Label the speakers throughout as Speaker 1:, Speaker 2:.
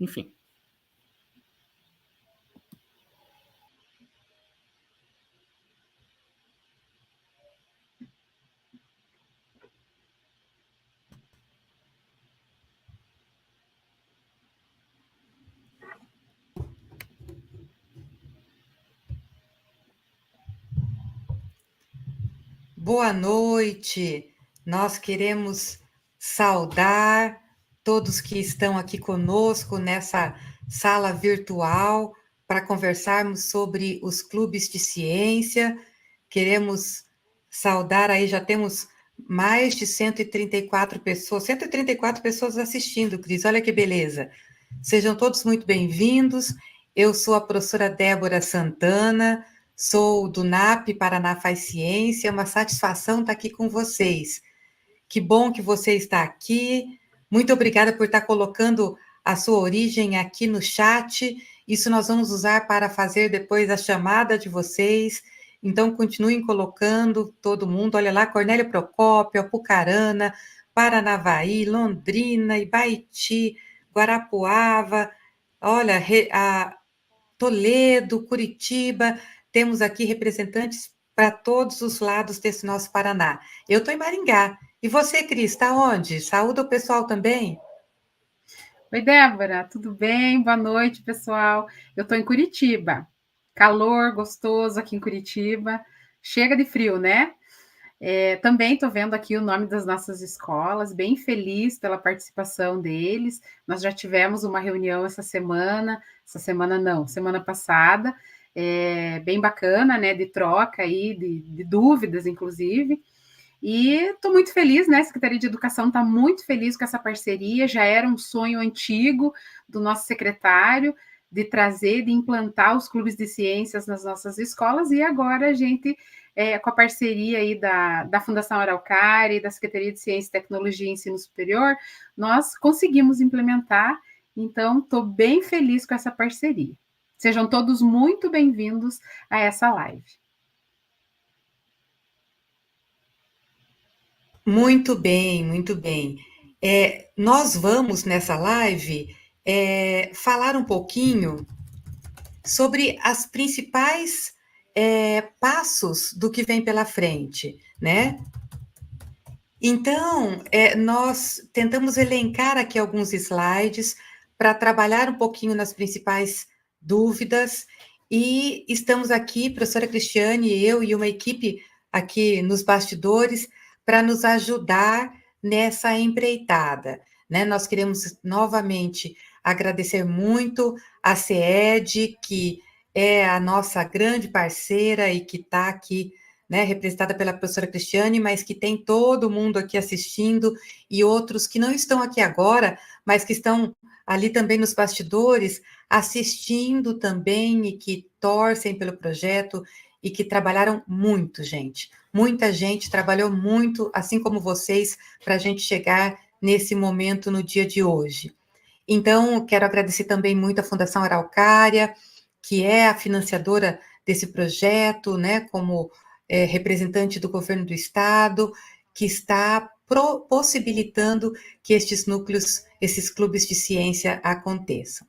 Speaker 1: enfim.
Speaker 2: Boa noite, nós queremos saudar todos que estão aqui conosco nessa sala virtual para conversarmos sobre os clubes de ciência. Queremos saudar aí, já temos mais de 134 pessoas assistindo, Cris, olha que beleza. Sejam todos muito bem-vindos. Eu sou a professora Débora Santana, sou do NAP Paraná Faz Ciência, é uma satisfação estar aqui com vocês. Que bom que você está aqui, muito obrigada por estar colocando a sua origem aqui no chat, isso nós vamos usar para fazer depois a chamada de vocês, então continuem colocando todo mundo, olha lá, Cornélio Procópio, Apucarana, Paranavaí, Londrina, Ibaiti, Guarapuava, olha, Toledo, Curitiba, temos aqui representantes para todos os lados desse nosso Paraná. Eu estou em Maringá. E você, Cris, está onde? Saúda o pessoal também?
Speaker 3: Oi, Débora, tudo bem? Boa noite, pessoal. Eu estou em Curitiba. Calor gostoso aqui em Curitiba. Chega de frio, né? Também estou vendo aqui o nome das nossas escolas, bem feliz pela participação deles. Nós já tivemos uma reunião semana passada, bem bacana, né, de troca aí, de dúvidas, inclusive. E estou muito feliz, né? A Secretaria de Educação está muito feliz com essa parceria. Já era um sonho antigo do nosso secretário de trazer, de implantar os clubes de ciências nas nossas escolas, e agora a gente, com a parceria aí da Fundação Araucária e da Secretaria de Ciência, Tecnologia e Ensino Superior, nós conseguimos implementar, então estou bem feliz com essa parceria. Sejam todos muito bem-vindos a essa live.
Speaker 2: Muito bem, muito bem. Nós vamos, nessa live, falar um pouquinho sobre as principais passos do que vem pela frente, né? Então, nós tentamos elencar aqui alguns slides para trabalhar um pouquinho nas principais dúvidas, e estamos aqui, professora Cristiane, eu e uma equipe aqui nos bastidores, para nos ajudar nessa empreitada, né? Nós queremos novamente agradecer muito a CED, que é a nossa grande parceira e que está aqui, né, representada pela professora Cristiane, mas que tem todo mundo aqui assistindo, e outros que não estão aqui agora, mas que estão ali também nos bastidores, assistindo também, e que torcem pelo projeto, e que trabalharam muito, gente. Muita gente trabalhou muito, assim como vocês, para a gente chegar nesse momento no dia de hoje. Então, quero agradecer também muito a Fundação Araucária, que é a financiadora desse projeto, né, como representante do governo do estado, que está possibilitando que estes núcleos, esses clubes de ciência aconteçam.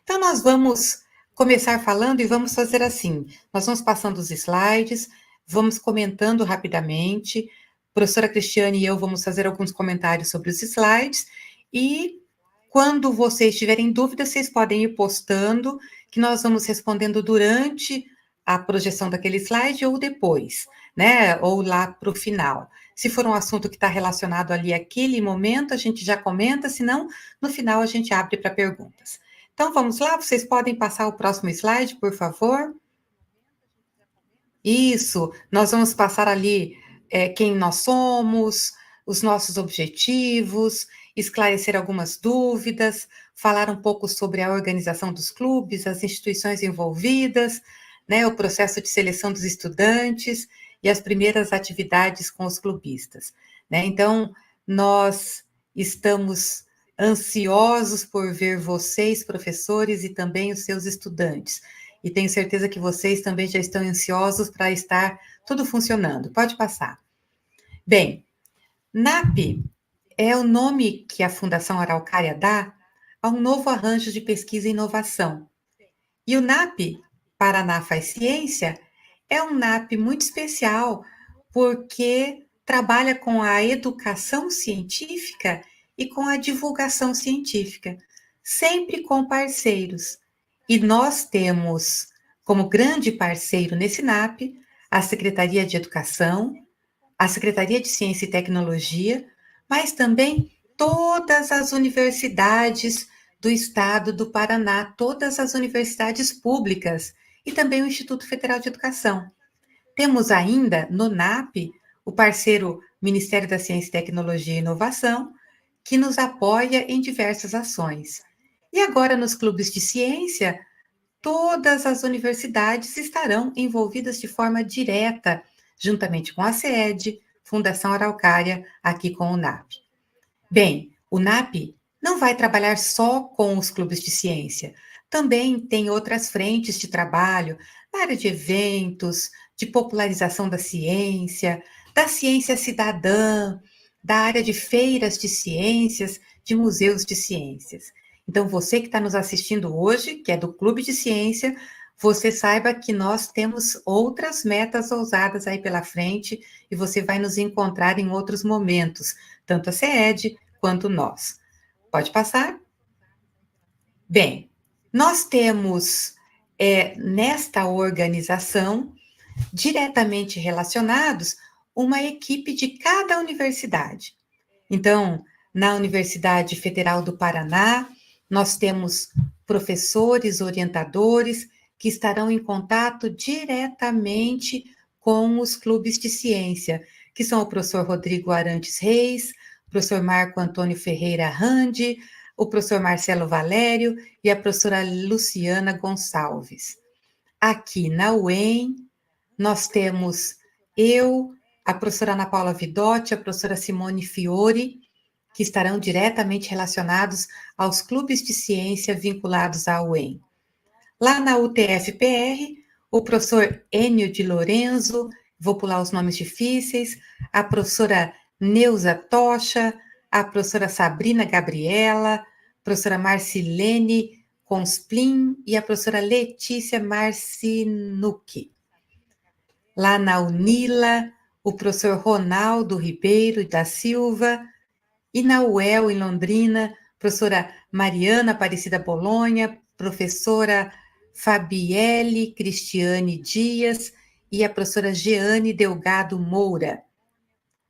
Speaker 2: Então, nós vamos começar falando e vamos fazer assim, nós vamos passando os slides, vamos comentando rapidamente, a professora Cristiane e eu vamos fazer alguns comentários sobre os slides, e quando vocês tiverem dúvidas, vocês podem ir postando, que nós vamos respondendo durante a projeção daquele slide ou depois, né? Ou lá para o final. Se for um assunto que está relacionado ali àquele momento, a gente já comenta, senão, no final, a gente abre para perguntas. Então, vamos lá, vocês podem passar o próximo slide, por favor? Isso, nós vamos passar ali quem nós somos, os nossos objetivos, esclarecer algumas dúvidas, falar um pouco sobre a organização dos clubes, as instituições envolvidas, né, o processo de seleção dos estudantes e as primeiras atividades com os clubistas, né? Então, nós estamos ansiosos por ver vocês, professores, e também os seus estudantes. E tenho certeza que vocês também já estão ansiosos para estar tudo funcionando. Pode passar. Bem, NAP É o nome que a Fundação Araucária dá a um novo arranjo de pesquisa e inovação. E o NAP, Paraná Faz Ciência, é um NAP muito especial porque trabalha com a educação científica e com a divulgação científica, sempre com parceiros. E nós temos como grande parceiro nesse NAP a Secretaria de Educação, a Secretaria de Ciência e Tecnologia, mas também todas as universidades do estado do Paraná, todas as universidades públicas e também o Instituto Federal de Educação. Temos ainda no NAP o parceiro Ministério da Ciência, Tecnologia e Inovação, que nos apoia em diversas ações. E agora, nos clubes de ciência, todas as universidades estarão envolvidas de forma direta, juntamente com a SED, Fundação Araucária, aqui com o NAP. Bem, o NAP não vai trabalhar só com os clubes de ciência, também tem outras frentes de trabalho na área de eventos, de popularização da ciência cidadã, da área de feiras de ciências, de museus de ciências. Então, você que está nos assistindo hoje, que é do Clube de Ciência, você saiba que nós temos outras metas ousadas aí pela frente e você vai nos encontrar em outros momentos, tanto a CED quanto nós. Pode passar? Bem, nós temos nesta organização, diretamente relacionados, uma equipe de cada universidade. Então, na Universidade Federal do Paraná, nós temos professores, orientadores, que estarão em contato diretamente com os clubes de ciência, que são o professor Rodrigo Arantes Reis, o professor Marco Antônio Ferreira Randi, o professor Marcelo Valério e a professora Luciana Gonçalves. Aqui na UEM, nós temos eu, a professora Ana Paula Vidotti, a professora Simone Fiore, que estarão diretamente relacionados aos clubes de ciência vinculados à UEM. Lá na UTF-PR, o professor Enio de Lorenzo, vou pular os nomes difíceis, a professora Neuza Tocha, a professora Sabrina Gabriela, a professora Marcilene Consplin e a professora Letícia Marcinucci. Lá na UNILA, o professor Ronaldo Ribeiro da Silva, e na UEL, em Londrina, professora Mariana Aparecida Bolonha, professora Fabielle Cristiane Dias e a professora Jeane Delgado Moura.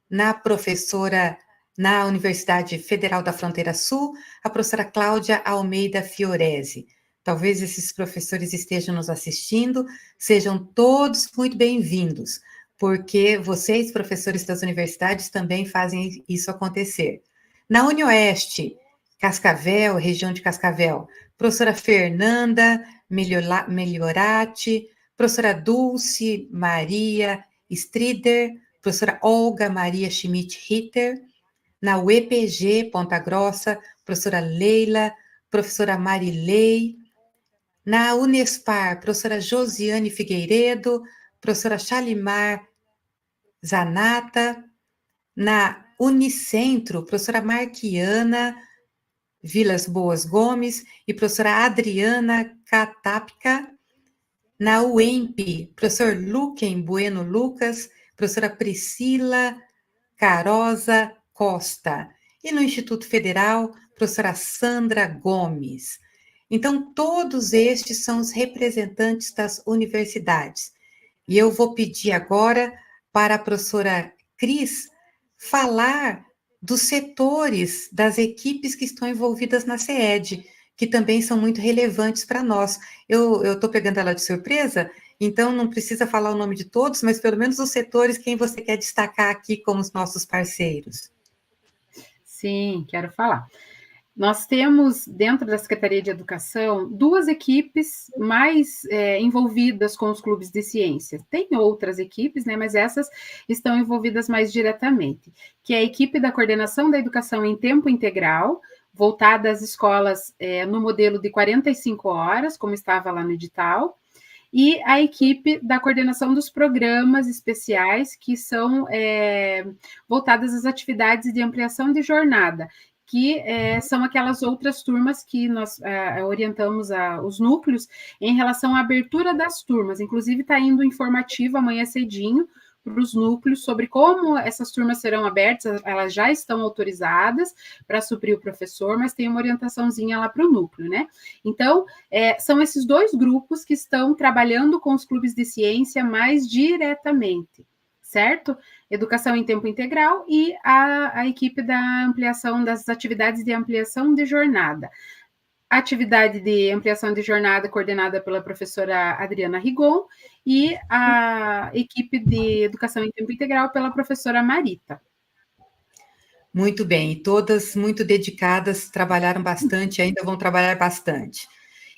Speaker 2: Na Universidade Federal da Fronteira Sul, a professora Cláudia Almeida Fiorese. Talvez esses professores estejam nos assistindo, sejam todos muito bem-vindos, porque vocês, professores das universidades, também fazem isso acontecer. Na UniOeste, Cascavel, região de Cascavel, professora Fernanda Melhorati, professora Dulce Maria Strider, professora Olga Maria Schmidt-Ritter. Na UEPG, Ponta Grossa, professora Leila, professora Marilei. Na Unespar, professora Josiane Figueiredo, professora Chalimar Zanata. Na Unicentro, professora Marquiana Vilas Boas Gomes e professora Adriana Catapca. Na UEMP, professor Luquen Bueno Lucas, professora Priscila Carosa Costa. E no Instituto Federal, professora Sandra Gomes. Então, todos estes são os representantes das universidades. E eu vou pedir agora para a professora Cris falar dos setores das equipes que estão envolvidas na CED, que também são muito relevantes para nós. Eu estou pegando ela de surpresa, então não precisa falar o nome de todos, mas pelo menos os setores, quem você quer destacar aqui como os nossos parceiros.
Speaker 3: Sim, quero falar. Nós temos, dentro da Secretaria de Educação, duas equipes mais envolvidas com os clubes de ciência. Tem outras equipes, né, mas essas estão envolvidas mais diretamente, que é a equipe da Coordenação da Educação em Tempo Integral, voltada às escolas no modelo de 45 horas, como estava lá no edital, e a equipe da coordenação dos programas especiais, que são voltadas às atividades de ampliação de jornada, que são aquelas outras turmas que nós orientamos os núcleos em relação à abertura das turmas. Inclusive, está indo informativo amanhã cedinho para os núcleos sobre como essas turmas serão abertas. Elas já estão autorizadas para suprir o professor, mas tem uma orientaçãozinha lá para o núcleo, né? Então, são esses dois grupos que estão trabalhando com os clubes de ciência mais diretamente, certo? Educação em tempo integral e a equipe da ampliação das atividades de ampliação de jornada. A atividade de ampliação de jornada coordenada pela professora Adriana Rigon e a equipe de educação em tempo integral pela professora Marita.
Speaker 2: Muito bem, e todas muito dedicadas, trabalharam bastante, ainda vão trabalhar bastante.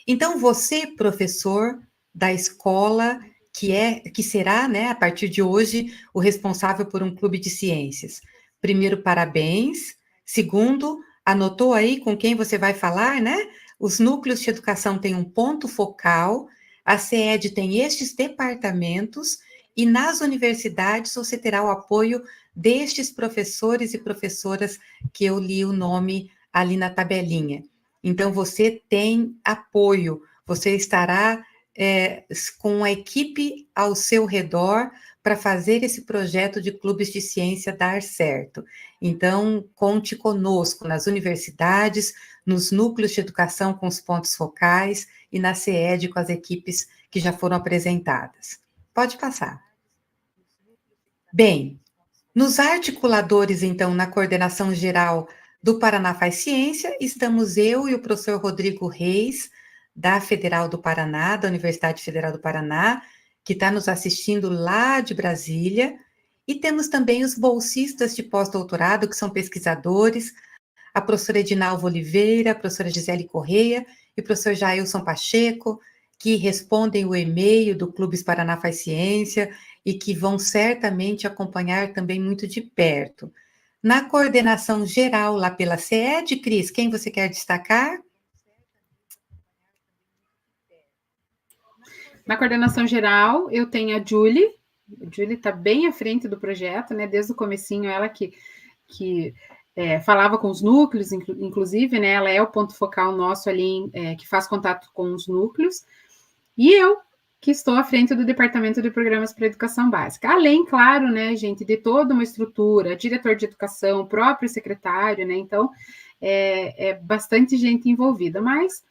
Speaker 2: Então, você, professor da escola, que será, né, a partir de hoje, o responsável por um clube de ciências. Primeiro, parabéns. Segundo, anotou aí com quem você vai falar, né? Os núcleos de educação têm um ponto focal, a CED tem estes departamentos, e nas universidades você terá o apoio destes professores e professoras que eu li o nome ali na tabelinha. Então, você tem apoio, você estará com a equipe ao seu redor para fazer esse projeto de clubes de ciência dar certo. Então, conte conosco nas universidades, nos núcleos de educação com os pontos focais e na CED com as equipes que já foram apresentadas. Pode passar. Bem, nos articuladores, então, na coordenação geral do Paraná Faz Ciência, estamos eu e o professor Rodrigo Reis, da Federal do Paraná, da Universidade Federal do Paraná, que está nos assistindo lá de Brasília, e temos também os bolsistas de pós-doutorado, que são pesquisadores, a professora Edinalva Oliveira, a professora Gisele Correia e o professor Jailson Pacheco, que respondem o e-mail do Clubes Paraná Faz Ciência e que vão certamente acompanhar também muito de perto. Na coordenação geral, lá pela CED, Cris, quem você quer destacar?
Speaker 3: Na coordenação geral, eu tenho a Julie. A Julie está bem à frente do projeto, né? Desde o comecinho, ela que falava com os núcleos, inclusive, né? Ela é o ponto focal nosso ali, que faz contato com os núcleos. E eu, que estou à frente do Departamento de Programas para Educação Básica. Além, claro, né, gente, de toda uma estrutura, diretor de educação, próprio secretário, né? Então, bastante gente envolvida, mas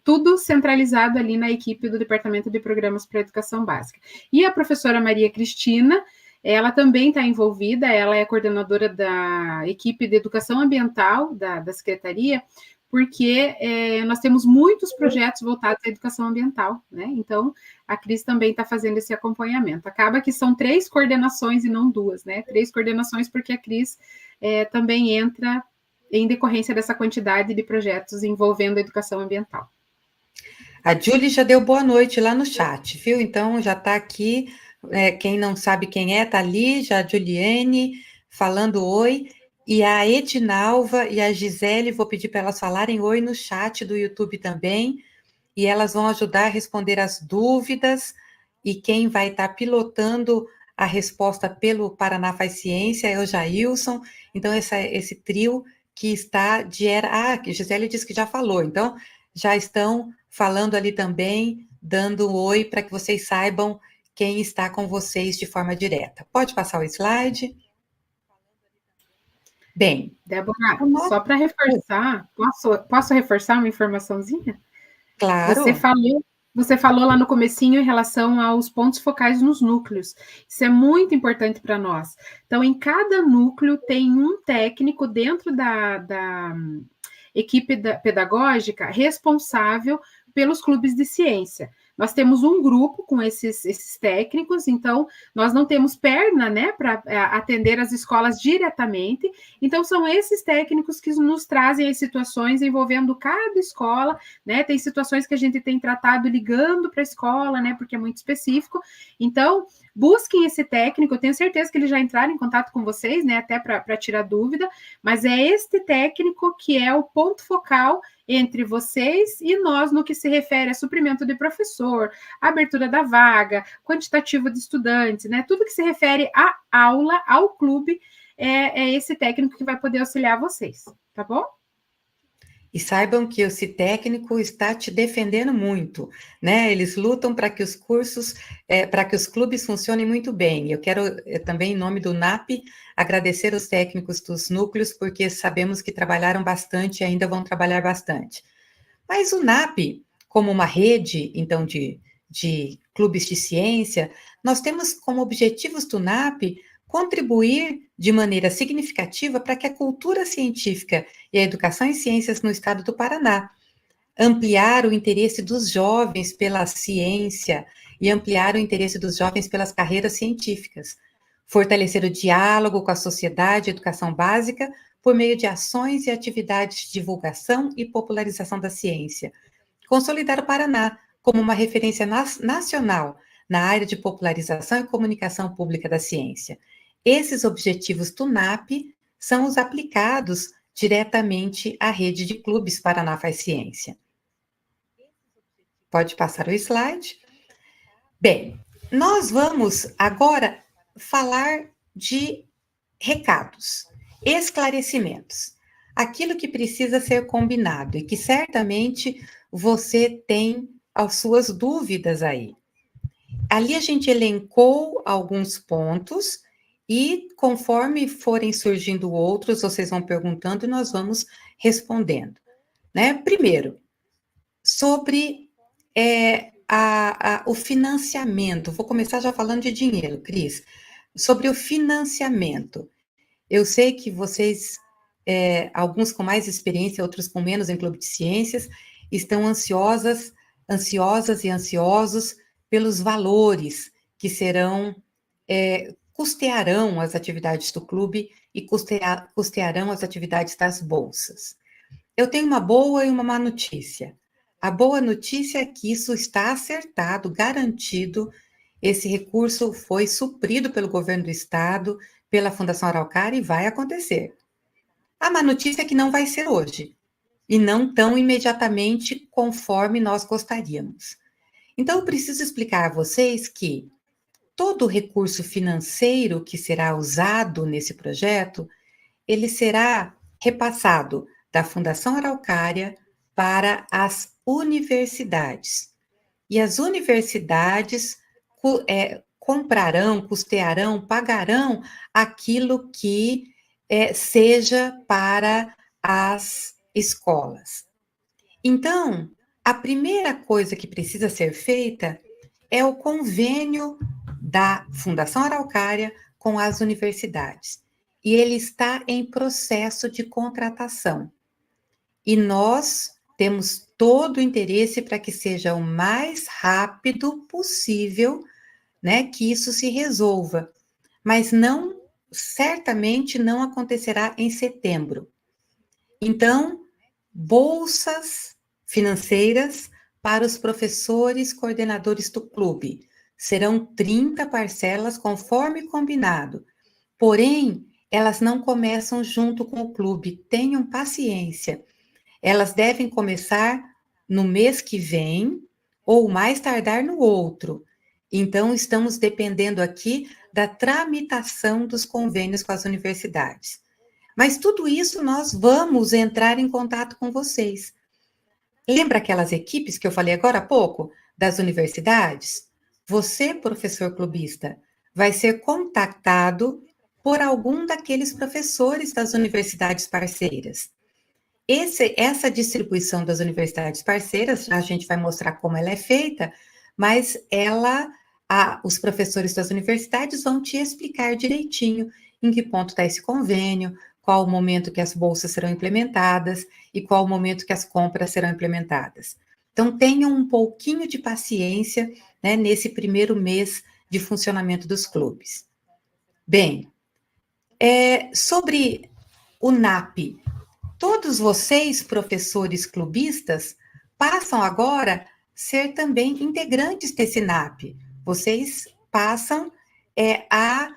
Speaker 3: tudo centralizado ali na equipe do Departamento de Programas para Educação Básica. E a professora Maria Cristina, ela também está envolvida, ela é coordenadora da equipe de Educação Ambiental da Secretaria, porque nós temos muitos projetos voltados à educação ambiental, né? Então, a Cris também está fazendo esse acompanhamento. Acaba que são 3 coordenações e não 2, né? 3 coordenações, porque a Cris também entra em decorrência dessa quantidade de projetos envolvendo a educação ambiental.
Speaker 2: A Julie já deu boa noite lá no chat, viu? Então, já está aqui, quem não sabe quem está ali, já a Juliane falando oi, e a Edinalva e a Gisele, vou pedir para elas falarem oi no chat do YouTube também, e elas vão ajudar a responder as dúvidas, e quem vai estar pilotando a resposta pelo Paraná Faz Ciência é o Jailson, então esse trio que está a Gisele disse que já falou, então já estão falando ali também, dando um oi para que vocês saibam quem está com vocês de forma direta. Pode passar o slide? Bem,
Speaker 3: Débora, só para reforçar, posso reforçar uma informaçãozinha?
Speaker 2: Claro.
Speaker 3: Você falou lá no comecinho em relação aos pontos focais nos núcleos. Isso é muito importante para nós. Então, em cada núcleo tem um técnico dentro da equipe pedagógica responsável pelos clubes de ciência. Nós temos um grupo com esses técnicos, então nós não temos perna, né, para atender as escolas diretamente. Então são esses técnicos que nos trazem as situações envolvendo cada escola, né? Tem situações que a gente tem tratado ligando para a escola, né, porque é muito específico. Então busquem esse técnico, eu tenho certeza que eles já entraram em contato com vocês, né, até para tirar dúvida, mas é este técnico que é o ponto focal entre vocês e nós no que se refere a suprimento de professor, abertura da vaga, quantitativo de estudantes, né, tudo que se refere à aula, ao clube, é esse técnico que vai poder auxiliar vocês, tá bom?
Speaker 2: E saibam que esse técnico está te defendendo muito, né? Eles lutam para que os cursos, para que os clubes funcionem muito bem. Eu quero também, em nome do NAP, agradecer os técnicos dos núcleos, porque sabemos que trabalharam bastante e ainda vão trabalhar bastante. Mas o NAP, como uma rede, então, de clubes de ciência, nós temos como objetivos do NAP contribuir de maneira significativa para que a cultura científica e a educação em ciências no estado do Paraná, ampliar o interesse dos jovens pela ciência e ampliar o interesse dos jovens pelas carreiras científicas, fortalecer o diálogo com a sociedade e educação básica por meio de ações e atividades de divulgação e popularização da ciência, consolidar o Paraná como uma referência nacional na área de popularização e comunicação pública da ciência. Esses objetivos do NAP são os aplicados diretamente à rede de clubes Paraná Faz Ciência. Pode passar o slide. Bem, nós vamos agora falar de recados, esclarecimentos, aquilo que precisa ser combinado e que certamente você tem as suas dúvidas aí. Ali a gente elencou alguns pontos e conforme forem surgindo outros, vocês vão perguntando e nós vamos respondendo, né? Primeiro, sobre o financiamento. Vou começar já falando de dinheiro, Cris. Sobre o financiamento. Eu sei que vocês, alguns com mais experiência, outros com menos em clube de ciências, estão ansiosas e ansiosos pelos valores que serão, custearão as atividades do clube e custearão as atividades das bolsas. Eu tenho uma boa e uma má notícia. A boa notícia é que isso está acertado, garantido, esse recurso foi suprido pelo governo do estado, pela Fundação Araucária e vai acontecer. A má notícia é que não vai ser hoje, e não tão imediatamente conforme nós gostaríamos. Então, eu preciso explicar a vocês que todo o recurso financeiro que será usado nesse projeto, ele será repassado da Fundação Araucária para as universidades. E as universidades comprarão, custearão, pagarão aquilo que seja para as escolas. Então, a primeira coisa que precisa ser feita é o convênio da Fundação Araucária com as universidades. E ele está em processo de contratação. E nós temos todo o interesse para que seja o mais rápido possível, né, que isso se resolva. Mas certamente não acontecerá em setembro. Então, bolsas financeiras para os professores coordenadores do clube. Serão 30 parcelas conforme combinado. Porém, elas não começam junto com o clube. Tenham paciência. Elas devem começar no mês que vem ou mais tardar no outro. Então, estamos dependendo aqui da tramitação dos convênios com as universidades. Mas tudo isso nós vamos entrar em contato com vocês. Lembra aquelas equipes que eu falei agora há pouco, das universidades? Você, professor clubista, vai ser contactado por algum daqueles professores das universidades parceiras. Essa distribuição das universidades parceiras, a gente vai mostrar como ela é feita, mas os professores das universidades vão te explicar direitinho em que ponto está esse convênio, qual o momento que as bolsas serão implementadas e qual o momento que as compras serão implementadas. Então, tenham um pouquinho de paciência, né, nesse primeiro mês de funcionamento dos clubes. Bem, sobre o NAP, todos vocês, professores clubistas, passam agora a ser também integrantes desse NAP. Vocês passam é a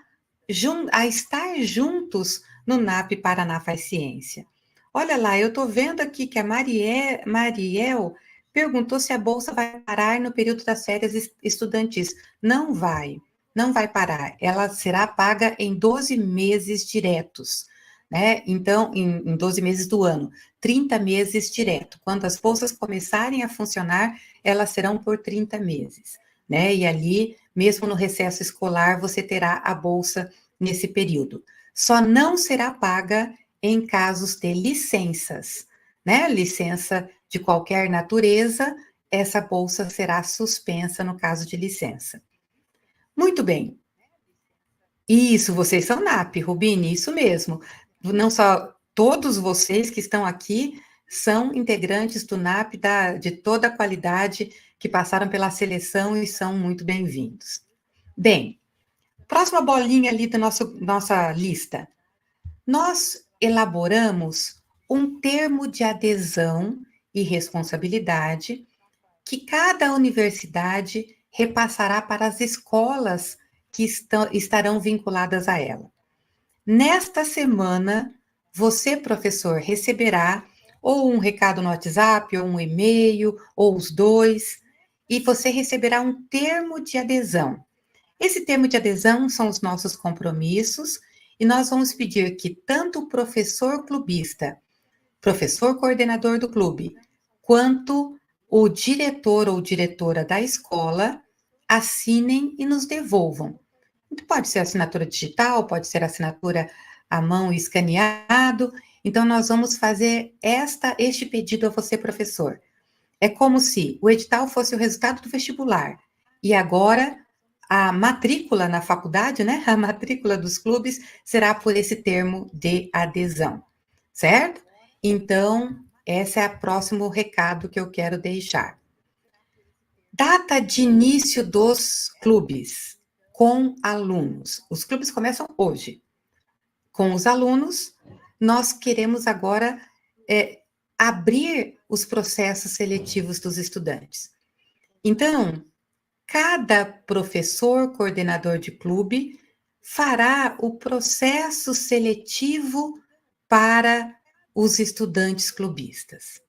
Speaker 2: estar juntos no NAP Paraná Faz Ciência. Olha lá, eu estou vendo aqui que a Mariel perguntou se a bolsa vai parar no período das férias estudantis. Não vai, não vai parar. Ela será paga em 12 meses diretos, né? Então, em 12 meses do ano, 30 meses direto. Quando as bolsas começarem a funcionar, elas serão por 30 meses, né? E ali, mesmo no recesso escolar, você terá a bolsa nesse período. Só não será paga em casos de licenças, né? Licença de qualquer natureza, essa bolsa será suspensa no caso de licença. Muito bem. Isso, vocês são NAP, Rubini, isso mesmo. Não só todos vocês que estão aqui são integrantes do NAP de toda a qualidade que passaram pela seleção e são muito bem-vindos. Bem, próxima bolinha ali da nossa lista. Nós elaboramos um termo de adesão e responsabilidade que cada universidade repassará para as escolas que estarão vinculadas a ela. Nesta semana, você, professor, receberá ou um recado no WhatsApp, ou um e-mail, ou os dois, e você receberá um termo de adesão. Esse termo de adesão são os nossos compromissos, e nós vamos pedir que tanto o professor clubista, professor coordenador do clube, quanto o diretor ou diretora da escola assinem e nos devolvam. Pode ser assinatura digital, pode ser assinatura à mão e escaneado. Então, nós vamos fazer este pedido a você, professor. É como se o edital fosse o resultado do vestibular. E agora, a matrícula na faculdade, né? A matrícula dos clubes será por esse termo de adesão, certo? Então, esse é o próximo recado que eu quero deixar. Data de início dos clubes com alunos. Os clubes começam hoje. Com os alunos, nós queremos agora abrir os processos seletivos dos estudantes. Então, cada professor coordenador de clube fará o processo seletivo para os estudantes clubistas.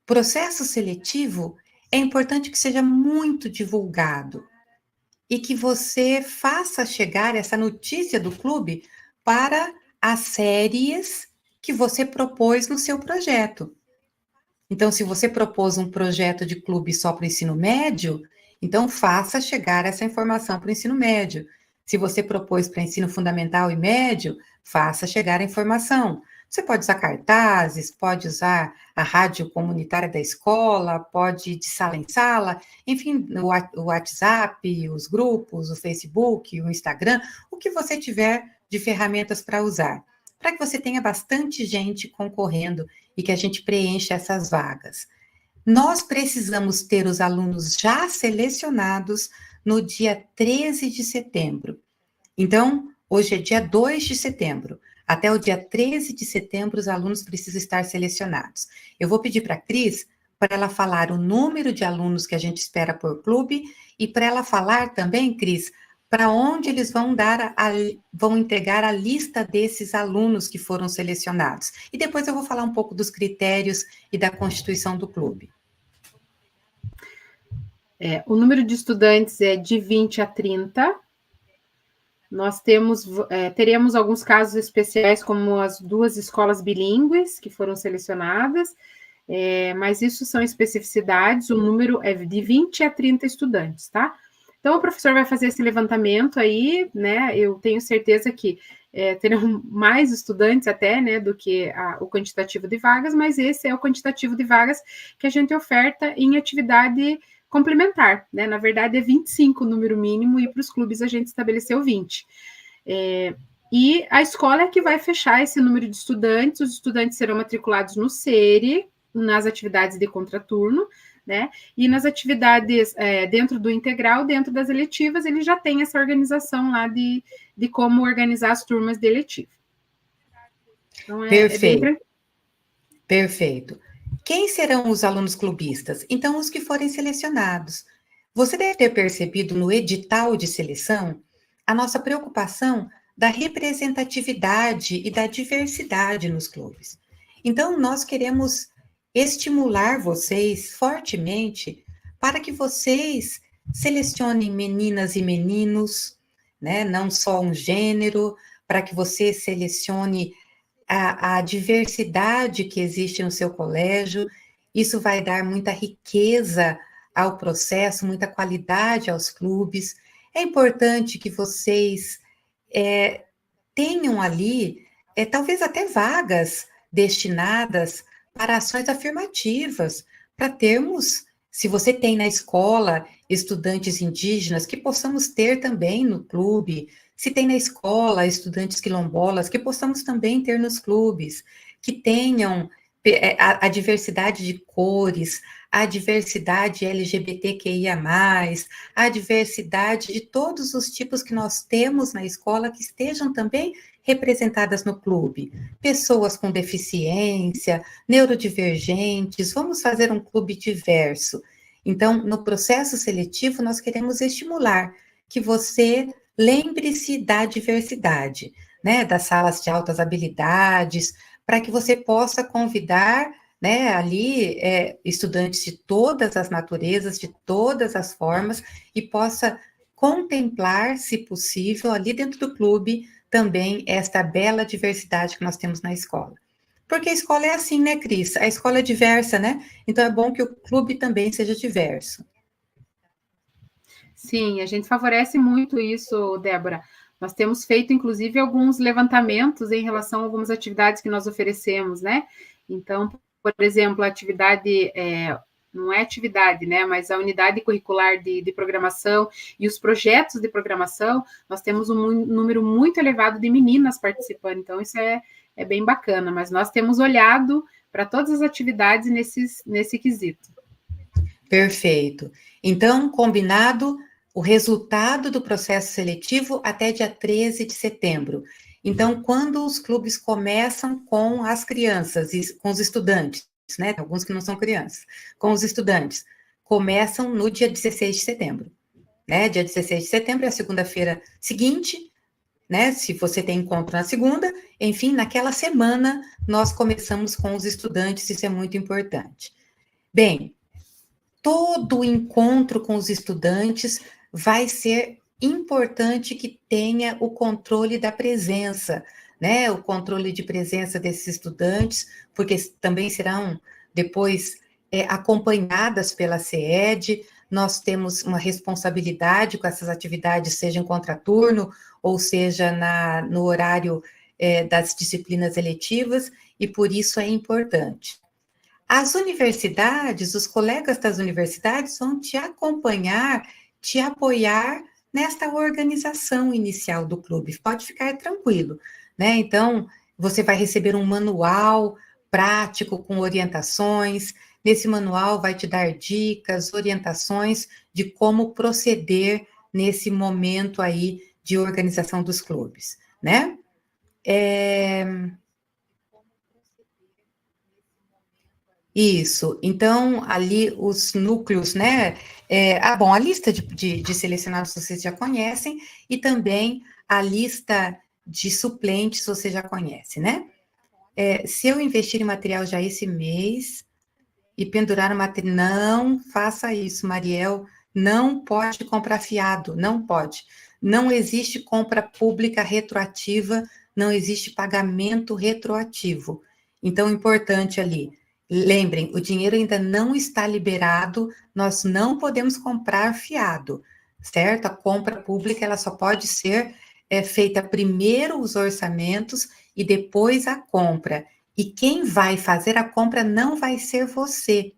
Speaker 2: Processo seletivo é importante que seja muito divulgado e que você faça chegar essa notícia do clube para as séries que você propôs no seu projeto. Então, se você propôs um projeto de clube só para o ensino médio, então faça chegar essa informação para o ensino médio. Se você propôs para ensino fundamental e médio, faça chegar a informação. Você pode usar cartazes, pode usar a rádio comunitária da escola, pode ir de sala em sala, enfim, o WhatsApp, os grupos, o Facebook, o Instagram, o que você tiver de ferramentas para usar, para que você tenha bastante gente concorrendo e que a gente preencha essas vagas. Nós precisamos ter os alunos já selecionados no dia 13 de setembro. Então, hoje é dia 2 de setembro. Até o dia 13 de setembro, os alunos precisam estar selecionados. Eu vou pedir para a Cris para ela falar o número de alunos que a gente espera por clube e para ela falar também, Cris, para onde eles vão entregar a lista desses alunos que foram selecionados. E depois eu vou falar um pouco dos critérios e da constituição do clube.
Speaker 3: O número de estudantes é de 20 a 30. Nós teremos alguns casos especiais, como as 2 escolas bilíngues que foram selecionadas, mas isso são especificidades, o número é de 20 a 30 estudantes, tá? Então, o professor vai fazer esse levantamento aí, né? Eu tenho certeza que terão mais estudantes até, né, do que o quantitativo de vagas, mas esse é o quantitativo de vagas que a gente oferta em atividade complementar, né? Na verdade, é 25 o número mínimo, e para os clubes a gente estabeleceu 20. E a escola é que vai fechar esse número de estudantes. Os estudantes serão matriculados no SERI, nas atividades de contraturno, né? E nas atividades dentro do integral, dentro das eletivas, ele já tem essa organização lá de como organizar as turmas de eletiva. Então,
Speaker 2: Perfeito. Perfeito. Quem serão os alunos clubistas? Então, os que forem selecionados. Você deve ter percebido no edital de seleção a nossa preocupação da representatividade e da diversidade nos clubes. Então, nós queremos estimular vocês fortemente para que vocês selecionem meninas e meninos, né? Não só um gênero, para que você selecione a diversidade que existe no seu colégio. Isso vai dar muita riqueza ao processo, muita qualidade aos clubes. É importante que vocês tenham ali, talvez até vagas destinadas para ações afirmativas, para termos, se você tem na escola estudantes indígenas, que possamos ter também no clube, se tem na escola estudantes quilombolas, que possamos também ter nos clubes, que tenham a diversidade de cores, a diversidade LGBTQIA+, a diversidade de todos os tipos que nós temos na escola, que estejam também representadas no clube. Pessoas com deficiência, neurodivergentes, vamos fazer um clube diverso. Então, no processo seletivo, nós queremos estimular que você lembre-se da diversidade, né, das salas de altas habilidades, para que você possa convidar, né, ali estudantes de todas as naturezas, de todas as formas, e possa contemplar, se possível, ali dentro do clube, também esta bela diversidade que nós temos na escola. Porque a escola é assim, né, Cris? A escola é diversa, né? Então é bom que o clube também seja diverso.
Speaker 3: Sim, a gente favorece muito isso, Débora. Nós temos feito, inclusive, alguns levantamentos em relação a algumas atividades que nós oferecemos, né? Então, por exemplo, a atividade, não é atividade, né? Mas a unidade curricular de programação e os projetos de programação, nós temos um número muito elevado de meninas participando, então isso é bem bacana, mas nós temos olhado para todas as atividades nesse quesito.
Speaker 2: Perfeito. Então, combinado o resultado do processo seletivo até dia 13 de setembro. Então, quando os clubes começam com as crianças e com os estudantes, né? Tem alguns que não são crianças, com os estudantes, começam no dia 16 de setembro, né? Dia 16 de setembro é a segunda-feira seguinte, né? Se você tem encontro na segunda, enfim, naquela semana nós começamos com os estudantes, isso é muito importante. Bem, todo encontro com os estudantes vai ser importante que tenha o controle da presença, né? O controle de presença desses estudantes, porque também serão depois acompanhadas pela CED. Nós temos uma responsabilidade com essas atividades, seja em contraturno, ou seja no horário das disciplinas eletivas, e por isso é importante. As universidades, os colegas das universidades vão te acompanhar, te apoiar nesta organização inicial do clube. Pode ficar tranquilo, né? Então, você vai receber um manual prático com orientações. Nesse manual vai te dar dicas, orientações de como proceder nesse momento aí de organização dos clubes, né? Isso, então, ali os núcleos, né? Bom, a lista de selecionados vocês já conhecem, e também a lista de suplentes você já conhece, né? Se eu investir em material já esse mês e pendurar o material, não faça isso, Mariel, não pode comprar fiado, não pode. Não existe compra pública retroativa, não existe pagamento retroativo. Então, importante ali. Lembrem, o dinheiro ainda não está liberado, nós não podemos comprar fiado, certo? A compra pública, ela só pode ser feita primeiro os orçamentos e depois a compra. E quem vai fazer a compra não vai ser você.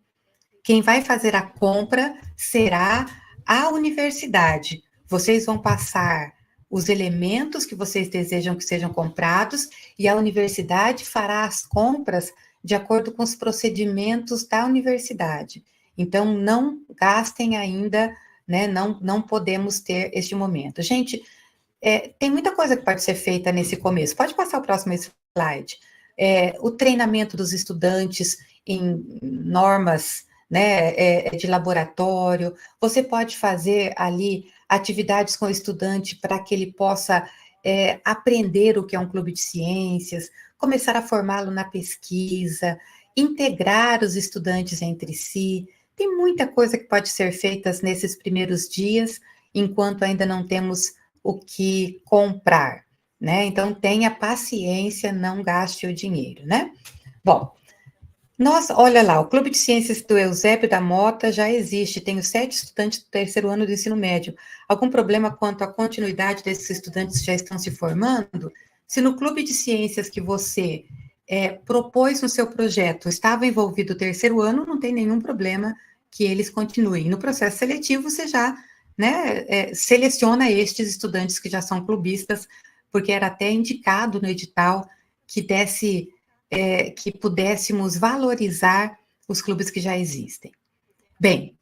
Speaker 2: Quem vai fazer a compra será a universidade. Vocês vão passar os elementos que vocês desejam que sejam comprados e a universidade fará as compras de acordo com os procedimentos da universidade. Então, não gastem ainda, né? Não podemos ter este momento. Gente, tem muita coisa que pode ser feita nesse começo. Pode passar o próximo slide. O treinamento dos estudantes em normas, né, de laboratório. Você pode fazer ali atividades com o estudante para que ele possa aprender o que é um clube de ciências, começar a formá-lo na pesquisa, integrar os estudantes entre si. Tem muita coisa que pode ser feita nesses primeiros dias, enquanto ainda não temos o que comprar, né? Então, tenha paciência, não gaste o dinheiro, né? Bom, olha lá, o Clube de Ciências do Eusébio da Mota já existe, tenho 7 estudantes do terceiro ano do ensino médio. Algum problema quanto à continuidade desses estudantes que já estão se formando? Se no Clube de Ciências que você propôs no seu projeto estava envolvido o terceiro ano, não tem nenhum problema que eles continuem. No processo seletivo, você já seleciona estes estudantes que já são clubistas, porque era até indicado no edital que que pudéssemos valorizar os clubes que já existem. Bem,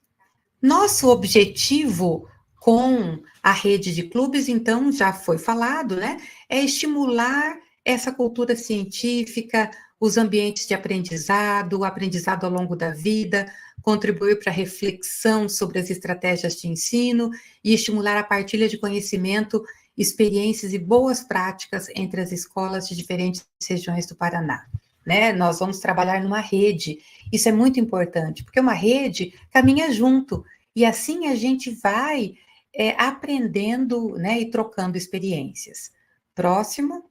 Speaker 2: nosso objetivo com a rede de clubes, então, já foi falado, né? É estimular essa cultura científica, os ambientes de aprendizado, o aprendizado ao longo da vida, contribuir para a reflexão sobre as estratégias de ensino e estimular a partilha de conhecimento, experiências e boas práticas entre as escolas de diferentes regiões do Paraná. Né? Nós vamos trabalhar numa rede, isso é muito importante, porque uma rede caminha junto, e assim a gente vai aprendendo, né, e trocando experiências. Próximo.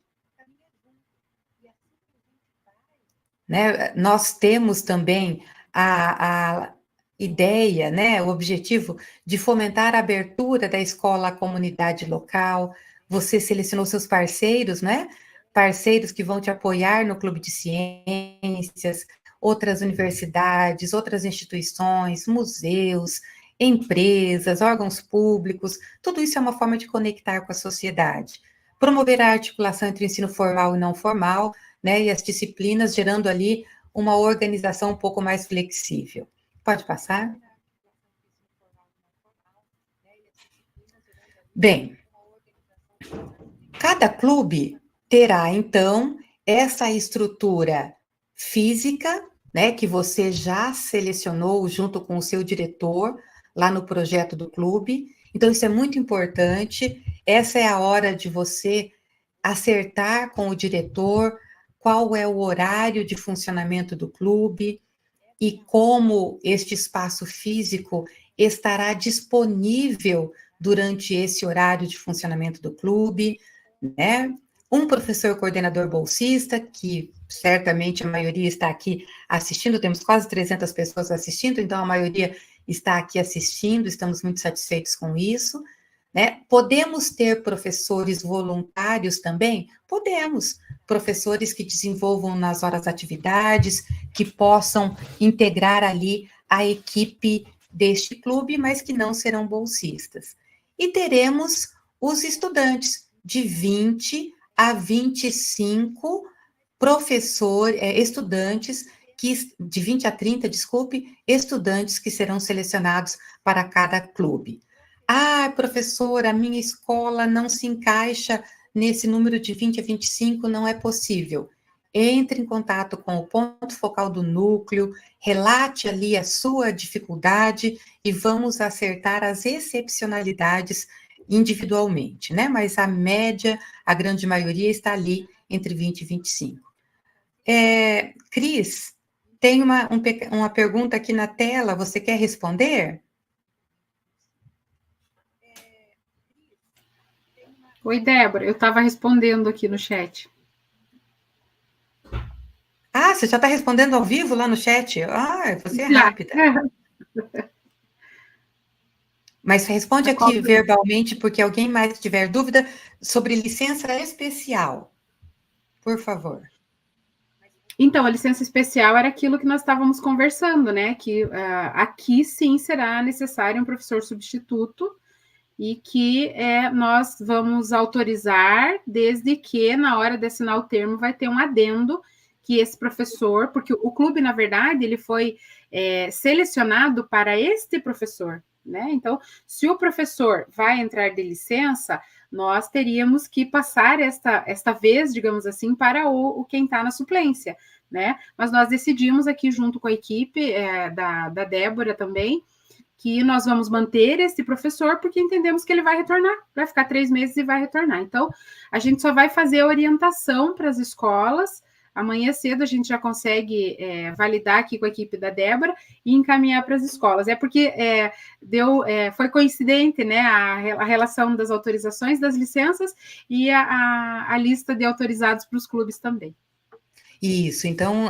Speaker 2: Né? Nós temos também a ideia, né, o objetivo de fomentar a abertura da escola à comunidade local. Você selecionou seus parceiros, né? Parceiros que vão te apoiar no Clube de Ciências, outras universidades, outras instituições, museus, empresas, órgãos públicos, tudo isso é uma forma de conectar com a sociedade. Promover a articulação entre o ensino formal e não formal, né, e as disciplinas, gerando ali uma organização um pouco mais flexível. Pode passar? Bem, cada clube terá, então, essa estrutura física, né, que você já selecionou junto com o seu diretor, lá no projeto do clube. Então, isso é muito importante. Essa é a hora de você acertar com o diretor qual é o horário de funcionamento do clube e como este espaço físico estará disponível durante esse horário de funcionamento do clube, né? Um professor coordenador bolsista, que certamente a maioria está aqui assistindo, temos quase 300 pessoas assistindo, então a maioria está aqui assistindo, estamos muito satisfeitos com isso, né? Podemos ter professores voluntários também? Podemos. Professores que desenvolvam nas horas atividades, que possam integrar ali a equipe deste clube, mas que não serão bolsistas. E teremos os estudantes, de 20 a 25 estudantes, de 20 a 30, desculpe, estudantes que serão selecionados para cada clube. Ah, professora, a minha escola não se encaixa nesse número de 20 a 25, não é possível. Entre em contato com o ponto focal do núcleo, relate ali a sua dificuldade e vamos acertar as excepcionalidades individualmente, né? Mas a média, a grande maioria está ali entre 20 e 25. Cris, tem uma pergunta aqui na tela, você quer responder?
Speaker 3: Oi, Débora, eu estava respondendo aqui no chat.
Speaker 2: Ah, você já está respondendo ao vivo lá no chat? Ah, você é rápida. Mas responde aqui verbalmente, porque alguém mais tiver dúvida sobre licença especial. Por favor.
Speaker 3: Então, a licença especial era aquilo que nós estávamos conversando, né? Que aqui sim será necessário um professor substituto e que nós vamos autorizar desde que na hora de assinar o termo vai ter um adendo que esse professor, porque o clube, na verdade, ele foi selecionado para este professor, né? Então, se o professor vai entrar de licença, nós teríamos que passar esta vez, digamos assim, para o quem está na suplência, né? Mas nós decidimos aqui, junto com a equipe da Débora também, que nós vamos manter esse professor porque entendemos que ele vai retornar, vai ficar 3 meses e vai retornar. Então, a gente só vai fazer a orientação para as escolas. Amanhã cedo a gente já consegue validar aqui com a equipe da Débora e encaminhar para as escolas. É porque foi coincidente, né, a relação das autorizações, das licenças e a lista de autorizados para os clubes também.
Speaker 2: Isso, então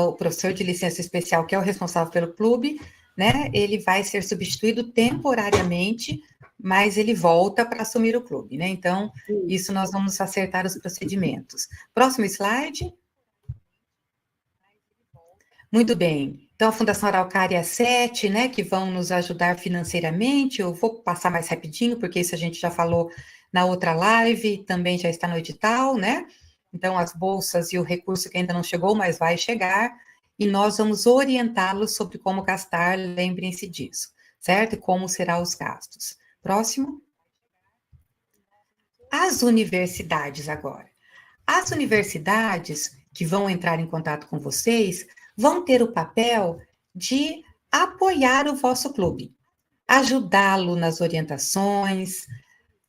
Speaker 2: o professor de licença especial, que é o responsável pelo clube, né, ele vai ser substituído temporariamente, mas ele volta para assumir o clube, né? Então, isso nós vamos acertar os procedimentos. Próximo slide. Muito bem. Então, a Fundação Araucária 7, né, que vão nos ajudar financeiramente, eu vou passar mais rapidinho, porque isso a gente já falou na outra live, também já está no edital, né? Então, as bolsas e o recurso que ainda não chegou, mas vai chegar, e nós vamos orientá-los sobre como gastar, lembrem-se disso, certo? E como serão os gastos. Próximo. As universidades agora. As universidades que vão entrar em contato com vocês vão ter o papel de apoiar o vosso clube, ajudá-lo nas orientações,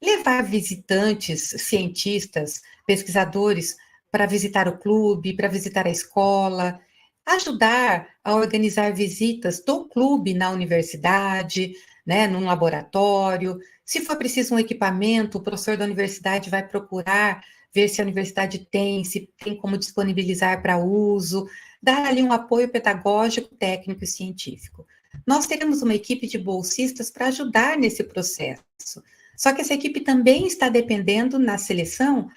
Speaker 2: levar visitantes, cientistas, pesquisadores para visitar o clube, para visitar a escola, ajudar a organizar visitas do clube na universidade, né, num laboratório. Se for preciso um equipamento, o professor da universidade vai procurar ver se a universidade tem, se tem como disponibilizar para uso, dar ali um apoio pedagógico, técnico e científico. Nós teremos uma equipe de bolsistas para ajudar nesse processo. Só que essa equipe também está dependendo, na seleção,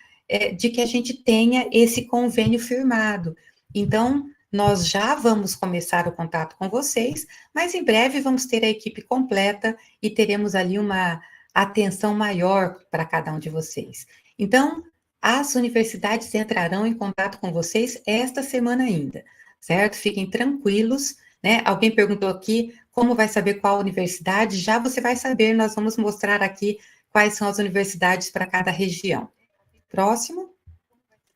Speaker 2: de que a gente tenha esse convênio firmado. Então, nós já vamos começar o contato com vocês, mas em breve vamos ter a equipe completa e teremos ali uma atenção maior para cada um de vocês. Então, as universidades entrarão em contato com vocês esta semana ainda, certo? Fiquem tranquilos, né? Alguém perguntou aqui como vai saber qual universidade, já você vai saber, nós vamos mostrar aqui quais são as universidades para cada região. Próximo.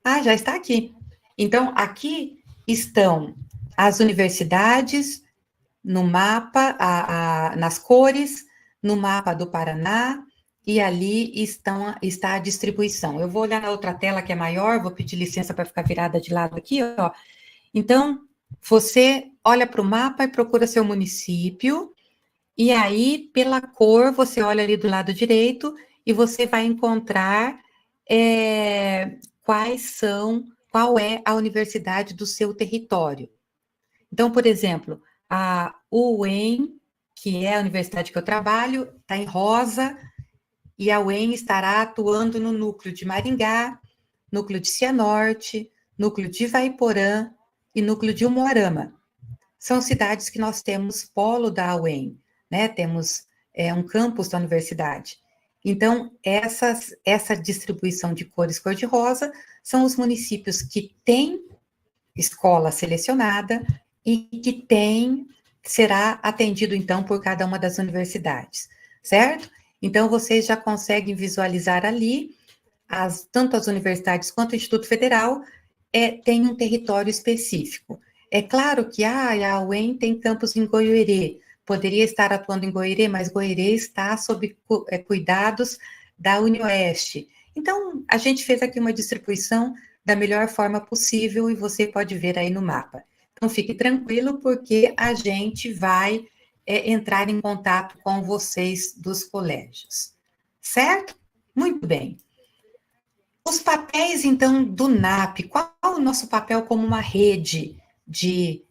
Speaker 2: Ah, já está aqui. Então, aqui estão as universidades no mapa, nas cores, no mapa do Paraná, e ali está a distribuição. Eu vou olhar na outra tela que é maior, vou pedir licença para ficar virada de lado aqui, ó. Então, você olha para o mapa e procura seu município, e aí, pela cor, você olha ali do lado direito e você vai encontrar qual é a universidade do seu território. Então, por exemplo, a UEM, que é a universidade que eu trabalho, está em rosa, e a UEM estará atuando no núcleo de Maringá, núcleo de Cianorte, núcleo de Ivaiporã e núcleo de Umuarama. São cidades que nós temos polo da UEM, né? Temos um campus da universidade. Então, essa distribuição de cores cor-de-rosa são os municípios que têm escola selecionada e que será atendido, então, por cada uma das universidades, certo? Então, vocês já conseguem visualizar ali, tanto as universidades quanto o Instituto Federal tem um território específico. É claro que a UEM tem campus em Goiôerê, poderia estar atuando em Goiôerê, mas Goiôerê está sob cuidados da UniOeste. Então, a gente fez aqui uma distribuição da melhor forma possível e você pode ver aí no mapa. Então, fique tranquilo, porque a gente vai entrar em contato com vocês dos colégios. Certo? Muito bem. Os papéis, então, do NAP, qual o nosso papel como uma rede de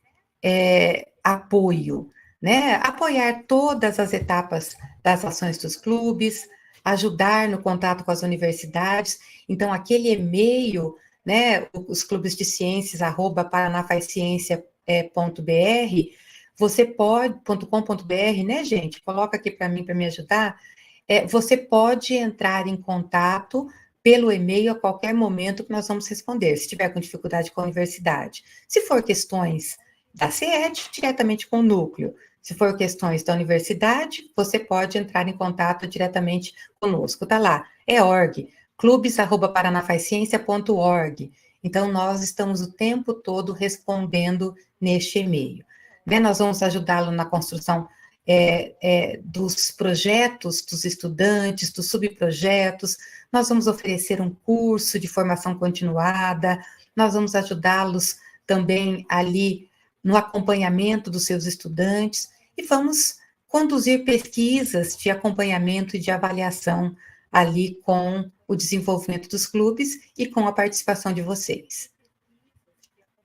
Speaker 2: apoio, né? Apoiar todas as etapas das ações dos clubes, ajudar no contato com as universidades. Então, aquele e-mail, né, os clubes de ciências, @paranafazciencia.br, você pode, .com.br, né, gente? Coloca aqui para mim, para me ajudar. Você pode entrar em contato pelo e-mail a qualquer momento que nós vamos responder, se tiver com dificuldade com a universidade. Se for questões da CED, diretamente com o núcleo. Se for questões da universidade, você pode entrar em contato diretamente conosco. Tá lá, org, clubes@paranafazciencia.org. Então, nós estamos o tempo todo respondendo neste e-mail. Né? Nós vamos ajudá-lo na construção dos projetos dos estudantes, dos subprojetos, nós vamos oferecer um curso de formação continuada, nós vamos ajudá-los também ali no acompanhamento dos seus estudantes, e vamos conduzir pesquisas de acompanhamento e de avaliação ali com o desenvolvimento dos clubes e com a participação de vocês.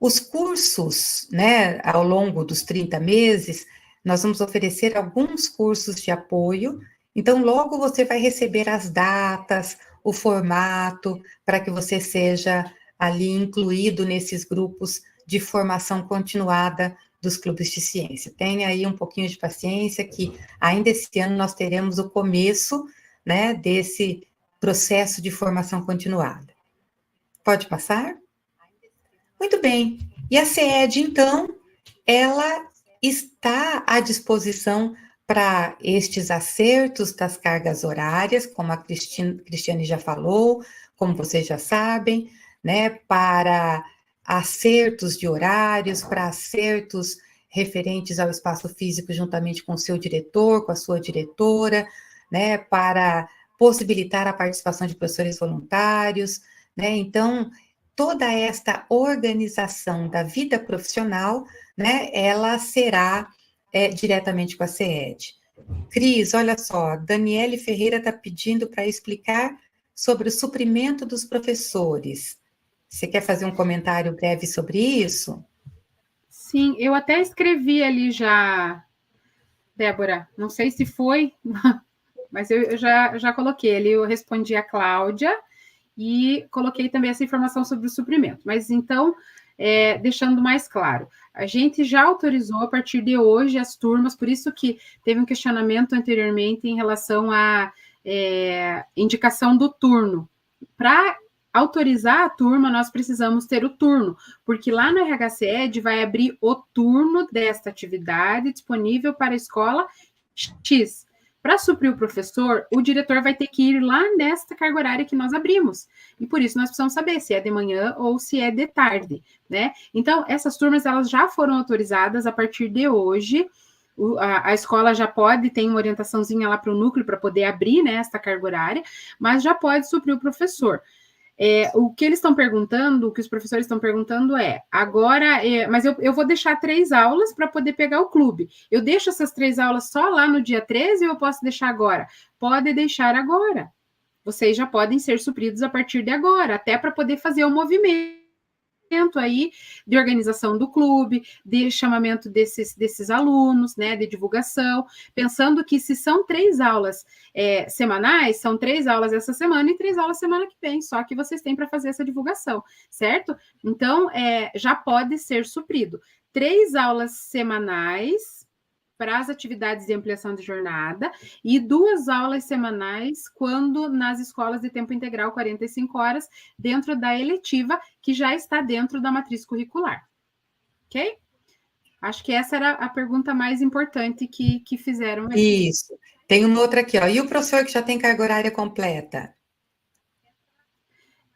Speaker 2: Os cursos, né, ao longo dos 30 meses, nós vamos oferecer alguns cursos de apoio, então logo você vai receber as datas, o formato, para que você seja ali incluído nesses grupos de formação continuada dos clubes de ciência. Tenha aí um pouquinho de paciência, que ainda esse ano nós teremos o começo, né, desse processo de formação continuada. Pode passar? Muito bem. E a CED, então, ela está à disposição para estes acertos das cargas horárias, como a Cristiane já falou, como vocês já sabem, né, para acertos de horários, para acertos referentes ao espaço físico juntamente com o seu diretor, com a sua diretora, né, para possibilitar a participação de professores voluntários, né, então, toda esta organização da vida profissional, né, ela será diretamente com a CED. Cris, olha só, Daniele Ferreira está pedindo para explicar sobre o suprimento dos professores. Você quer fazer um comentário breve sobre isso?
Speaker 3: Sim, eu até escrevi ali já, Débora, não sei se foi, mas eu já coloquei ali, eu respondi a Cláudia e coloquei também essa informação sobre o suprimento. Mas então, deixando mais claro, a gente já autorizou a partir de hoje as turmas, por isso que teve um questionamento anteriormente em relação à indicação do turno. Para autorizar a turma, nós precisamos ter o turno, porque lá no RHCED vai abrir o turno desta atividade disponível para a escola X. Para suprir o professor, o diretor vai ter que ir lá nesta carga horária que nós abrimos. E por isso nós precisamos saber se é de manhã ou se é de tarde, né? Então, essas turmas, elas já foram autorizadas a partir de hoje. A escola já pode, tem uma orientaçãozinha lá para o núcleo para poder abrir, né, esta carga horária, mas já pode suprir o professor. O que eles estão perguntando, o que os professores estão perguntando agora, mas eu vou deixar 3 aulas para poder pegar o clube. Eu deixo essas 3 aulas só lá no dia 13 ou eu posso deixar agora? Pode deixar agora. Vocês já podem ser supridos a partir de agora, até para poder fazer o movimento aí de organização do clube, de chamamento desses alunos, né, de divulgação, pensando que se são 3 aulas semanais, são 3 aulas essa semana e 3 aulas semana que vem, só que vocês têm para fazer essa divulgação, certo? Então, já pode ser suprido. 3 aulas semanais para as atividades de ampliação de jornada e 2 aulas semanais quando nas escolas de tempo integral, 45 horas, dentro da eletiva, que já está dentro da matriz curricular. Ok? Acho que essa era a pergunta mais importante que fizeram
Speaker 2: aí. Isso. Tem uma outra aqui, ó. E o professor que já tem carga horária completa?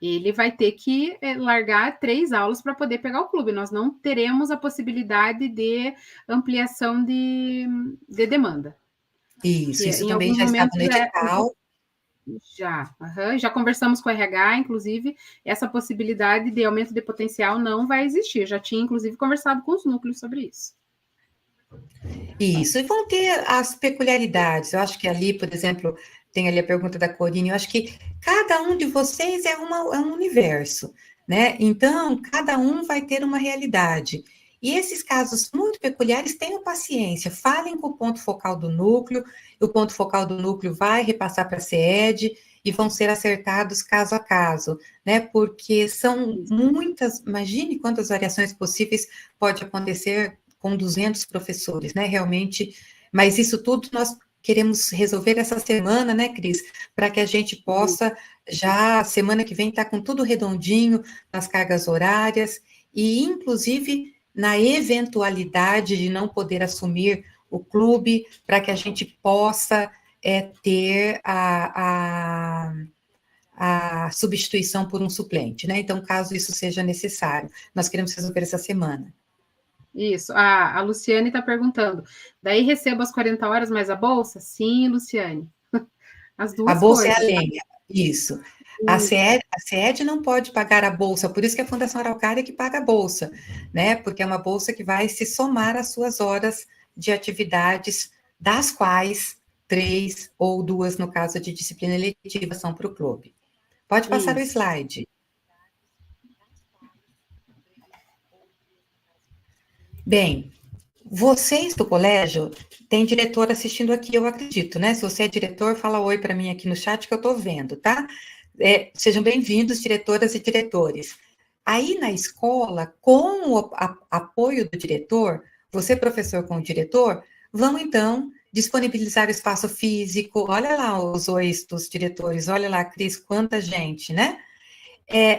Speaker 3: Ele vai ter que largar 3 aulas para poder pegar o clube. Nós não teremos a possibilidade de ampliação de demanda.
Speaker 2: Isso também já estava no edital.
Speaker 3: Já conversamos com o RH, inclusive, essa possibilidade de aumento de potencial não vai existir. Já tinha, inclusive, conversado com os núcleos sobre isso.
Speaker 2: Isso, e vão ter as peculiaridades. Eu acho que ali, por exemplo, tem ali a pergunta da Corine, eu acho que cada um de vocês é um universo, né? Então, cada um vai ter uma realidade. E esses casos muito peculiares, tenham paciência, falem com o ponto focal do núcleo, o ponto focal do núcleo vai repassar para a CED e vão ser acertados caso a caso, né? Porque são muitas, imagine quantas variações possíveis pode acontecer com 200 professores, né? Realmente, mas isso tudo nós queremos resolver essa semana, né, Cris? Para que a gente possa, já semana que vem, estar com tudo redondinho nas cargas horárias e, inclusive, na eventualidade de não poder assumir o clube, para que a gente possa ter a substituição por um suplente, né? Então, caso isso seja necessário, nós queremos resolver essa semana.
Speaker 3: Isso. A Luciane está perguntando. Daí recebo as 40 horas mais a bolsa? Sim, Luciane. As
Speaker 2: A
Speaker 3: duas
Speaker 2: bolsa é a
Speaker 3: coisas.
Speaker 2: lenha, isso.
Speaker 3: Isso.
Speaker 2: A CED não pode pagar a bolsa, por isso que a Fundação Araucária é que paga a bolsa, né? Porque é uma bolsa que vai se somar às suas horas de atividades, das quais 3 ou 2, no caso de disciplina eletiva, são para o clube. Pode passar o
Speaker 3: Isso.
Speaker 2: slide. Bem, vocês do colégio têm diretor assistindo aqui, eu acredito, né? Se você é diretor, fala oi para mim aqui no chat que eu estou vendo, tá? Sejam bem-vindos, diretoras e diretores. Aí na escola, com o apoio do diretor, você, professor, com o diretor, vão então disponibilizar o espaço físico. Olha lá os ois dos diretores, olha lá, Cris, quanta gente, né?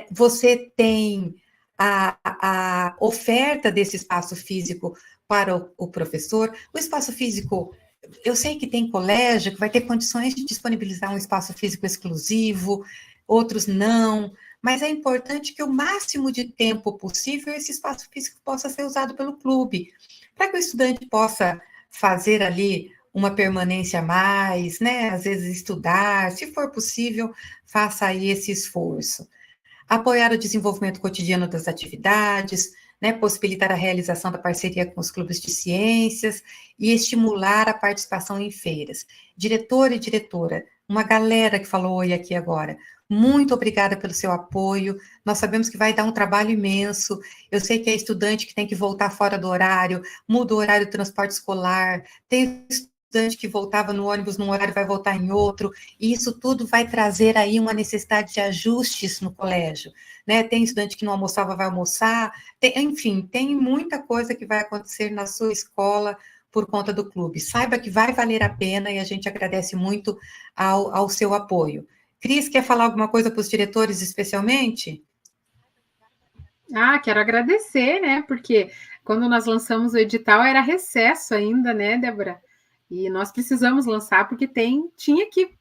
Speaker 2: Você tem a oferta desse espaço físico para o professor. O espaço físico, eu sei que tem colégio que vai ter condições de disponibilizar um espaço físico exclusivo, outros não, mas é importante que o máximo de tempo possível esse espaço físico possa ser usado pelo clube, para que o estudante possa fazer ali uma permanência a mais, né? Às vezes estudar, se for possível, faça aí esse esforço. Apoiar o desenvolvimento cotidiano das atividades, né, possibilitar a realização da parceria com os clubes de ciências e estimular a participação em feiras. Diretor e diretora, uma galera que falou oi aqui agora, muito obrigada pelo seu apoio. Nós sabemos que vai dar um trabalho imenso. Eu sei que é estudante que tem que voltar fora do horário, muda o horário do transporte escolar, tem estudante que voltava no ônibus num horário vai voltar em outro, e isso tudo vai trazer aí uma necessidade de ajustes no colégio, né? Tem estudante que não almoçava, vai almoçar, enfim, tem muita coisa que vai acontecer na sua escola por conta do clube. Saiba que vai valer a pena e a gente agradece muito ao seu apoio. Cris, quer falar alguma coisa para os diretores especialmente?
Speaker 3: Quero agradecer, né? Porque quando nós lançamos o edital era recesso ainda, né, Débora? E nós precisamos lançar porque tinha que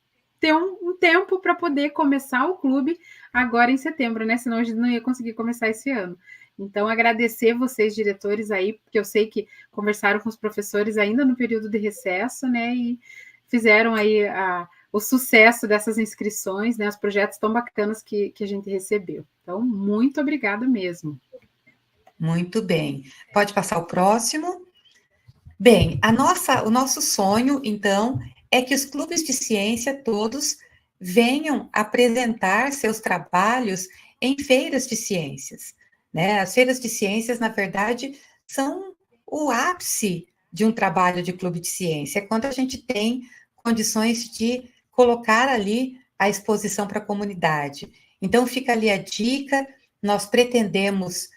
Speaker 3: ter um tempo para poder começar o clube agora em setembro, né? Senão a gente não ia conseguir começar esse ano. Então, agradecer vocês, diretores, aí, porque eu sei que conversaram com os professores ainda no período de recesso, né? E fizeram aí o sucesso dessas inscrições, né? Os projetos tão bacanas que a gente recebeu. Então, muito obrigada mesmo.
Speaker 2: Muito bem. Pode passar o próximo. Bem, o nosso sonho, então, é que os clubes de ciência todos venham apresentar seus trabalhos em feiras de ciências, né? As feiras de ciências, na verdade, são o ápice de um trabalho de clube de ciência, é quando a gente tem condições de colocar ali a exposição para a comunidade. Então, fica ali a dica, nós pretendemos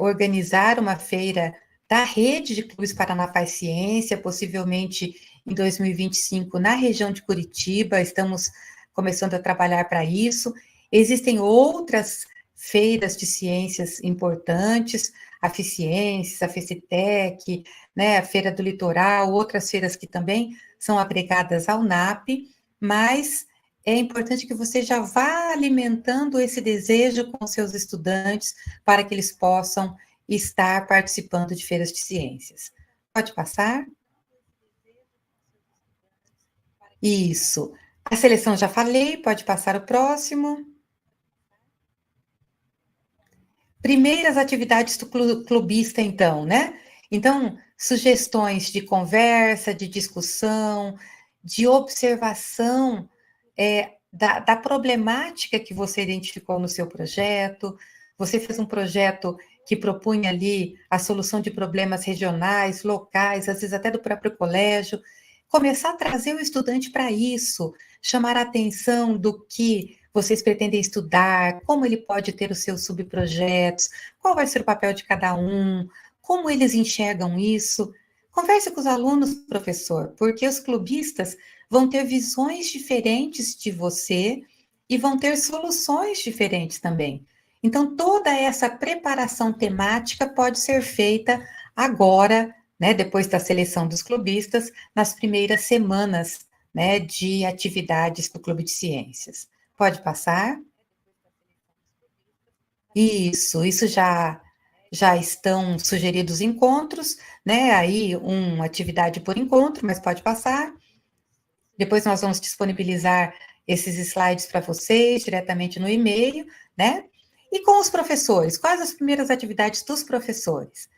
Speaker 2: organizar uma feira da rede de clubes Paraná Faz Ciência, possivelmente em 2025 na região de Curitiba, estamos começando a trabalhar para isso. Existem outras feiras de ciências importantes, a Ficiências, a Fecitec, né, a Feira do Litoral, outras feiras que também são agregadas ao NAP, mas é importante que você já vá alimentando esse desejo com seus estudantes para que eles possam estar participando de feiras de ciências. Pode passar? Isso. A seleção já falei, pode passar o próximo. Primeiras atividades do clubista, então, né? Então, sugestões de conversa, de discussão, de observação da problemática que você identificou no seu projeto. Você fez um projeto que propunha ali a solução de problemas regionais, locais, às vezes até do próprio colégio. Começar a trazer o estudante para isso, chamar a atenção do que vocês pretendem estudar, como ele pode ter os seus subprojetos, qual vai ser o papel de cada um, como eles enxergam isso. Converse com os alunos, professor, porque os clubistas vão ter visões diferentes de você e vão ter soluções diferentes também. Então, toda essa preparação temática pode ser feita agora, né, depois da seleção dos clubistas, nas primeiras semanas, né, de atividades do Clube de Ciências. Pode passar? Isso já estão sugeridos encontros, né? Aí, uma atividade por encontro, mas pode passar. Depois nós vamos disponibilizar esses slides para vocês diretamente no e-mail, né? E com os professores, quais as primeiras atividades dos professores?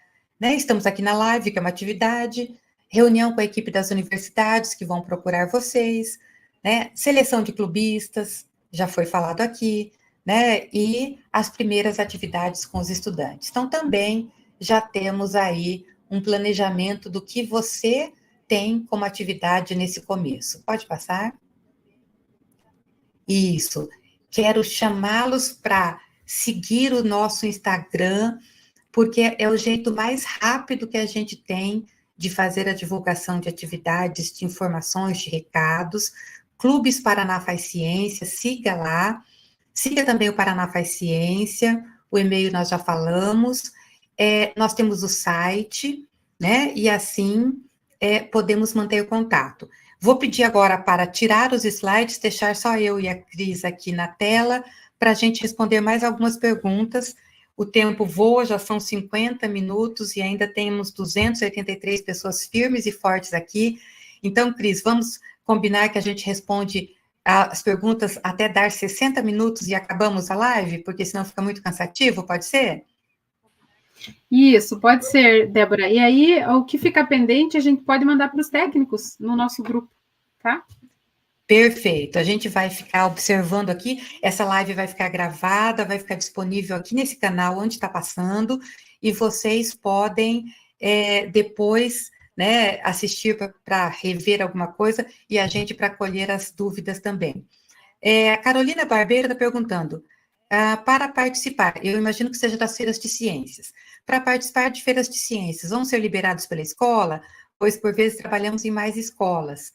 Speaker 2: Né? Estamos aqui na live, que é uma atividade, reunião com a equipe das universidades que vão procurar vocês, né? Seleção de clubistas, já foi falado aqui, né? E as primeiras atividades com os estudantes. Então, também já temos aí um planejamento do que você tem como atividade nesse começo. Pode passar? Isso. Quero chamá-los para seguir o nosso Instagram, porque é o jeito mais rápido que a gente tem de fazer a divulgação de atividades, de informações, de recados. Clubes Paraná Faz Ciência, siga lá. Siga também o Paraná Faz Ciência, o e-mail nós já falamos. Nós temos o site, né? E assim podemos manter o contato. Vou pedir agora para tirar os slides, deixar só eu e a Cris aqui na tela, para a gente responder mais algumas perguntas. O tempo voa, já são 50 minutos e ainda temos 283 pessoas firmes e fortes aqui. Então, Cris, vamos combinar que a gente responde as perguntas até dar 60 minutos e acabamos a live, porque senão fica muito cansativo, pode ser?
Speaker 3: Isso, pode ser, Débora. E aí, o que fica pendente, a gente pode mandar para os técnicos no nosso grupo, tá?
Speaker 2: Perfeito. A gente vai ficar observando aqui. Essa live vai ficar gravada, vai ficar disponível aqui nesse canal onde está passando, e vocês podem depois, né, assistir para rever alguma coisa e a gente para colher as dúvidas também. A Carolina Barbeiro está perguntando, para participar, eu imagino que seja das feiras de ciências, para participar de feiras de ciências, vão ser liberados pela escola? Pois, por vezes, trabalhamos em mais escolas.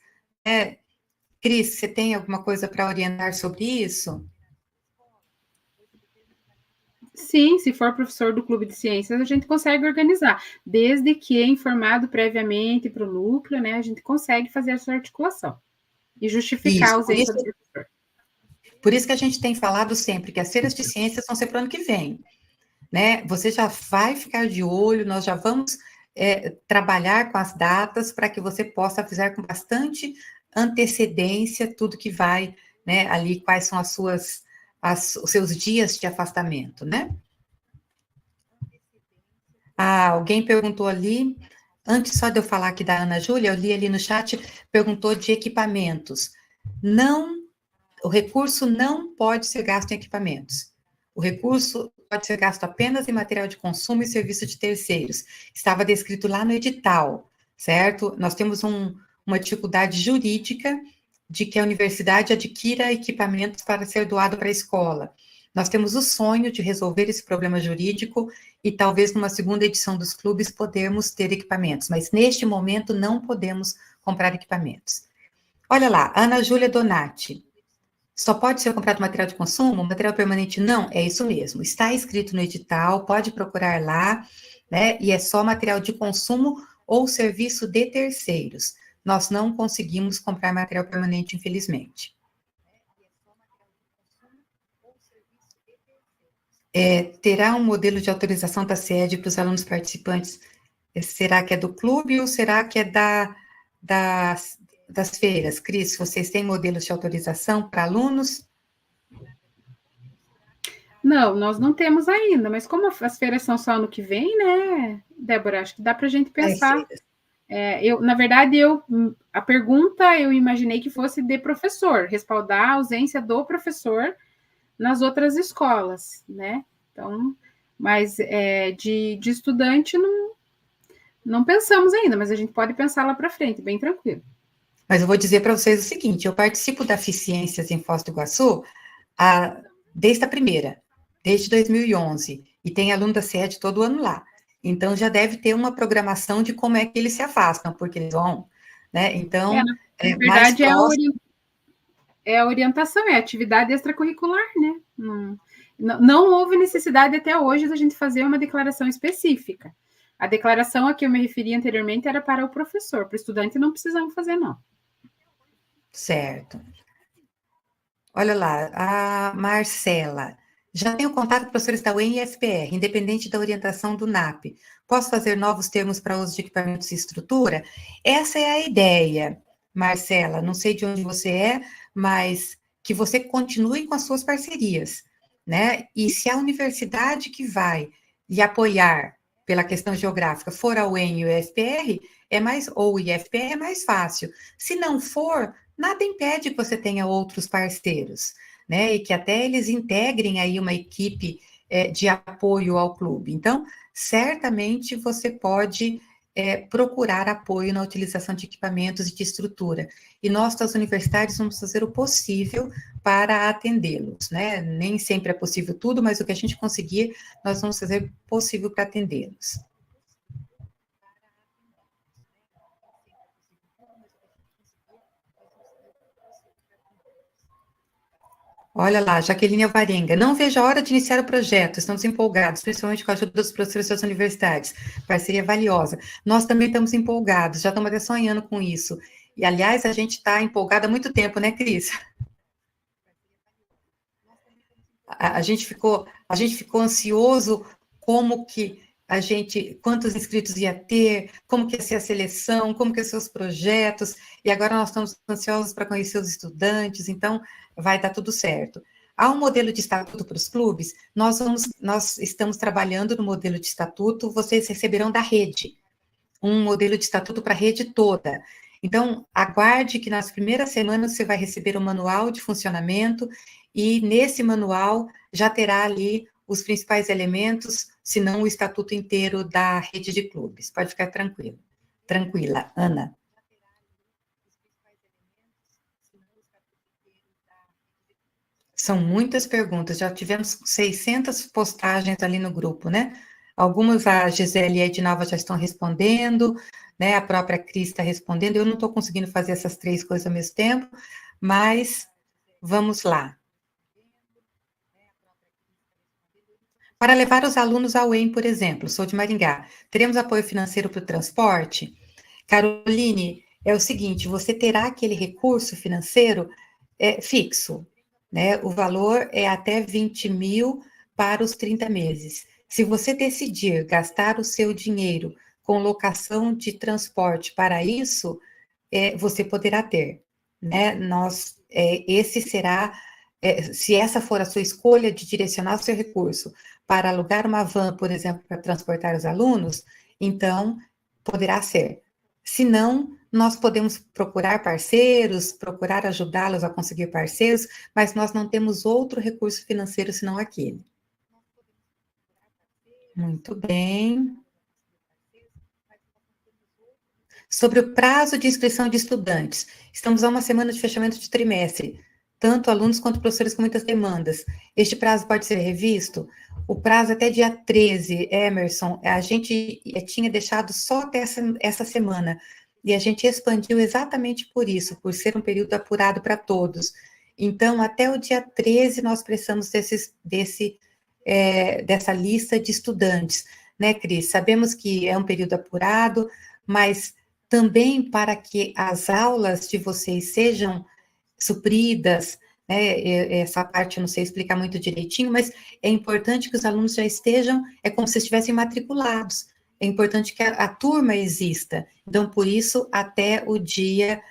Speaker 2: Cris, você tem alguma coisa para orientar sobre isso?
Speaker 3: Sim, se for professor do Clube de Ciências, a gente consegue organizar, desde que é informado previamente para o núcleo, né? A gente consegue fazer essa articulação e justificar a
Speaker 2: Isso,
Speaker 3: ausência do professor.
Speaker 2: por isso que a gente tem falado sempre que as feiras de ciências vão ser para o ano que vem, né? Você já vai ficar de olho, nós já vamos trabalhar com as datas para que você possa avisar com bastante antecedência tudo que vai, né, ali, quais são os seus dias de afastamento, né? Alguém perguntou ali, antes só de eu falar aqui da Ana Júlia, eu li ali no chat, perguntou de equipamentos. Não, o recurso não pode ser gasto em equipamentos. O recurso pode ser gasto apenas em material de consumo e serviço de terceiros. Estava descrito lá no edital, certo? Nós temos uma dificuldade jurídica de que a universidade adquira equipamentos para ser doado para a escola. Nós temos o sonho de resolver esse problema jurídico e talvez numa segunda edição dos clubes podermos ter equipamentos, mas neste momento não podemos comprar equipamentos. Olha lá, Ana Júlia Donati. Só pode ser comprado material de consumo? Material permanente não? É isso mesmo. Está escrito no edital, pode procurar lá, né? E é só material de consumo ou serviço de terceiros. Nós não conseguimos comprar material permanente, infelizmente. Terá um modelo de autorização da sede para os alunos participantes? Será que é do clube ou será que é das feiras? Cris, vocês têm modelos de autorização para alunos?
Speaker 3: Não, nós não temos ainda, mas como as feiras são só ano que vem, né, Débora? Acho que dá para a gente pensar. Na verdade, a pergunta eu imaginei que fosse de professor, respaldar a ausência do professor nas outras escolas, né? Então, mas de estudante não pensamos ainda, mas a gente pode pensar lá para frente, bem tranquilo.
Speaker 2: Mas eu vou dizer para vocês o seguinte, eu participo da Ciências em Foz do Iguaçu desde a primeira, desde 2011, e tem aluno da sede todo ano lá. Então, já deve ter uma programação de como é que eles se afastam, porque eles vão, né? Então,
Speaker 3: na verdade, é a orientação, é a atividade extracurricular, né? Não houve necessidade até hoje da gente fazer uma declaração específica. A declaração a que eu me referi anteriormente era para o professor, para o estudante não precisamos fazer, não.
Speaker 2: Certo. Olha lá, a Marcela. Já tenho contato com professores da UEM e FPR, independente da orientação do NAP. Posso fazer novos termos para uso de equipamentos e estrutura? Essa é a ideia, Marcela. Não sei de onde você é, mas que você continue com as suas parcerias, né? E se a universidade que vai lhe apoiar pela questão geográfica for a UEM e o IFPR, ou o IFPR, é mais fácil. Se não for, nada impede que você tenha outros parceiros, né? E que até eles integrem aí uma equipe de apoio ao clube. Então, certamente você pode procurar apoio na utilização de equipamentos e de estrutura. E nós, das universidades, vamos fazer o possível para atendê-los, né? Nem sempre é possível tudo, mas o que a gente conseguir, nós vamos fazer o possível para atendê-los. Olha lá, Jaqueline Alvarenga. Não vejo a hora de iniciar o projeto. Estamos empolgados, principalmente com a ajuda dos professores das universidades. Parceria valiosa. Nós também estamos empolgados, já estamos até sonhando com isso. E, aliás, a gente está empolgado há muito tempo, né, Cris? A gente ficou ansioso como que quantos inscritos ia ter, como que ia ser a seleção, como que ia ser os projetos, e agora nós estamos ansiosos para conhecer os estudantes, então vai dar tudo certo. Há um modelo de estatuto para os clubes, nós estamos trabalhando no modelo de estatuto, vocês receberão da rede, um modelo de estatuto para a rede toda. Então, aguarde que nas primeiras semanas você vai receber o manual de funcionamento e nesse manual já terá ali os principais elementos, se não o estatuto inteiro da rede de clubes. Pode ficar tranquilo. Tranquila, Ana. São muitas perguntas, já tivemos 600 postagens ali no grupo, né? Algumas a Gisele e a Edinalva já estão respondendo, né? A própria Cris está respondendo. Eu não estou conseguindo fazer essas 3 coisas ao mesmo tempo, mas vamos lá. Para levar os alunos ao UEM, por exemplo, sou de Maringá, teremos apoio financeiro para o transporte? Caroline, é o seguinte, você terá aquele recurso financeiro fixo, né? O valor é até 20 mil para os 30 meses. Se você decidir gastar o seu dinheiro com locação de transporte para isso, você poderá ter, né? Esse será, se essa for a sua escolha de direcionar o seu recurso para alugar uma van, por exemplo, para transportar os alunos, então poderá ser. Se não, nós podemos procurar parceiros, procurar ajudá-los a conseguir parceiros, mas nós não temos outro recurso financeiro senão aquele. Muito bem. Sobre o prazo de inscrição de estudantes, estamos a uma semana de fechamento de trimestre, tanto alunos quanto professores com muitas demandas. Este prazo pode ser revisto? O prazo até dia 13, Emerson, a gente tinha deixado só até essa semana, e a gente expandiu exatamente por isso, por ser um período apurado para todos. Então, até o dia 13, nós precisamos dessa lista de estudantes, né, Cris? Sabemos que é um período apurado, mas também para que as aulas de vocês sejam supridas, né, essa parte eu não sei explicar muito direitinho, mas é importante que os alunos já estejam, é como se estivessem matriculados, é importante que a turma exista, então, por isso, até o dia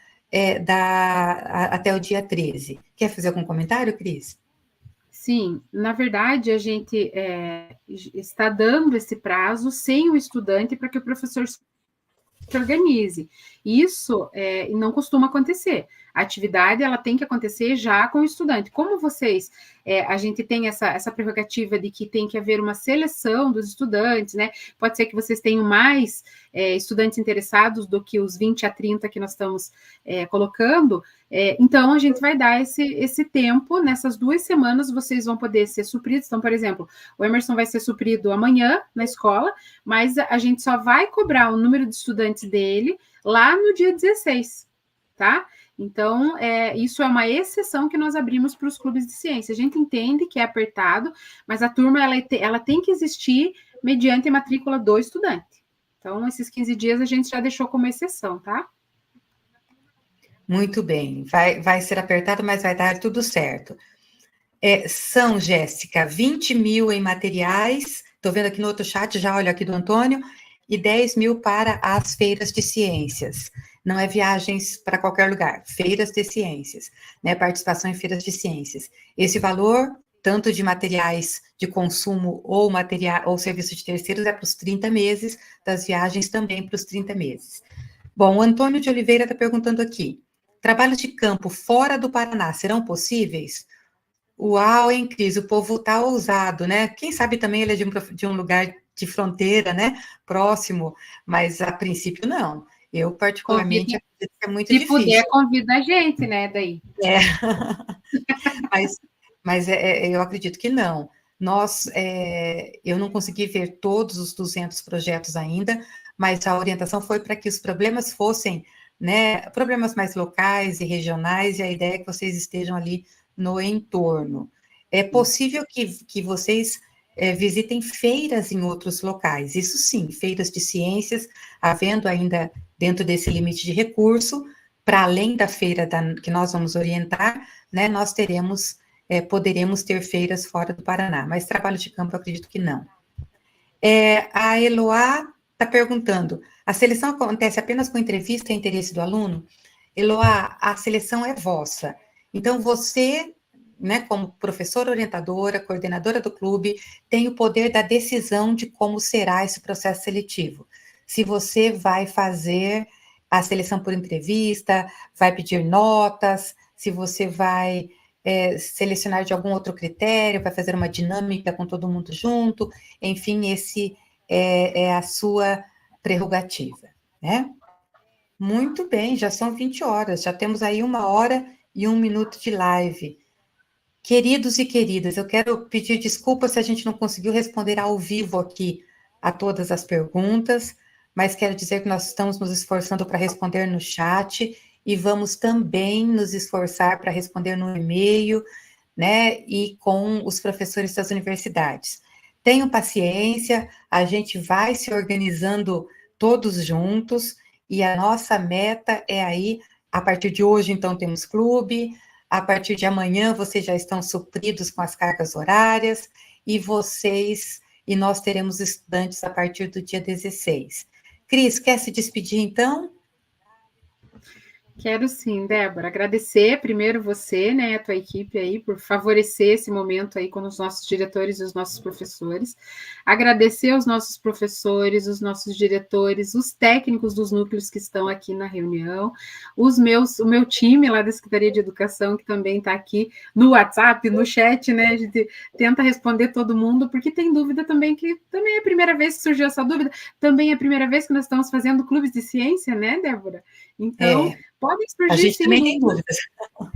Speaker 2: até o dia 13. Quer fazer algum comentário, Cris?
Speaker 3: Sim, na verdade, a gente está dando esse prazo sem o estudante para que o professor se organize. Isso não costuma acontecer. A atividade ela tem que acontecer já com o estudante. Como vocês, a gente tem essa prerrogativa de que tem que haver uma seleção dos estudantes, né? Pode ser que vocês tenham mais estudantes interessados do que os 20 a 30 que nós estamos colocando. Então, a gente vai dar esse tempo, nessas 2 semanas vocês vão poder ser supridos. Então, por exemplo, o Emerson vai ser suprido amanhã na escola, mas a gente só vai cobrar o número de estudantes dele lá no dia 16, tá? Então, isso é uma exceção que nós abrimos para os clubes de ciência. A gente entende que é apertado, mas a turma ela tem que existir mediante a matrícula do estudante. Então, esses 15 dias a gente já deixou como exceção, tá?
Speaker 2: Muito bem, vai ser apertado, mas vai dar tudo certo. São, Jéssica, 20 mil em materiais, estou vendo aqui no outro chat, já olho aqui do Antônio, e 10 mil para as feiras de ciências. Não é viagens para qualquer lugar, feiras de ciências, né? Participação em feiras de ciências. Esse valor, tanto de materiais de consumo ou material ou serviço de terceiros, é para os 30 meses, das viagens também para os 30 meses. Bom, o Antônio de Oliveira está perguntando aqui: trabalhos de campo fora do Paraná serão possíveis? Uau, hein, Cris? O povo tá ousado, né? Quem sabe também ele é de um lugar de fronteira, né? Próximo, mas a princípio não. Eu, particularmente,
Speaker 3: Convida,
Speaker 2: acredito que é muito
Speaker 3: se puder,
Speaker 2: difícil.
Speaker 3: convida a gente, né, daí.
Speaker 2: É, mas eu acredito que não. Eu não consegui ver todos os 200 projetos ainda, mas a orientação foi para que os problemas fossem, né, problemas mais locais e regionais, e a ideia é que vocês estejam ali no entorno. É possível que vocês visitem feiras em outros locais, isso sim, feiras de ciências, havendo ainda dentro desse limite de recurso, para além da feira que nós vamos orientar, né, nós poderemos ter feiras fora do Paraná, mas trabalho de campo eu acredito que não. A Eloá está perguntando, a seleção acontece apenas com entrevista e interesse do aluno? Eloá, a seleção é vossa, então você, né, como professora orientadora, coordenadora do clube, tem o poder da decisão de como será esse processo seletivo. Se você vai fazer a seleção por entrevista, vai pedir notas, se você vai selecionar de algum outro critério, vai fazer uma dinâmica com todo mundo junto, enfim, esse é a sua prerrogativa, né? Muito bem, já são 20 horas, já temos aí 1 hora e 1 minuto de live. Queridos e queridas, eu quero pedir desculpas se a gente não conseguiu responder ao vivo aqui a todas as perguntas, mas quero dizer que nós estamos nos esforçando para responder no chat e vamos também nos esforçar para responder no e-mail, né, e com os professores das universidades. Tenham paciência, a gente vai se organizando todos juntos, e a nossa meta é aí, a partir de hoje, então, temos clube, a partir de amanhã vocês já estão supridos com as cargas horárias, e nós teremos estudantes a partir do dia 16. Cris, quer se despedir, então?
Speaker 3: Quero sim, Débora, agradecer primeiro você, né, a tua equipe aí, por favorecer esse momento aí com os nossos diretores e os nossos professores, agradecer aos nossos professores, os nossos diretores, os técnicos dos núcleos que estão aqui na reunião, o meu time lá da Secretaria de Educação, que também está aqui no WhatsApp, no chat, né, a gente tenta responder todo mundo, porque tem dúvida também, que também é a primeira vez que surgiu essa dúvida, também é a primeira vez que nós estamos fazendo clubes de ciência, né, Débora? Então, podem surgir,
Speaker 2: a gente
Speaker 3: sim,
Speaker 2: também tem dúvidas.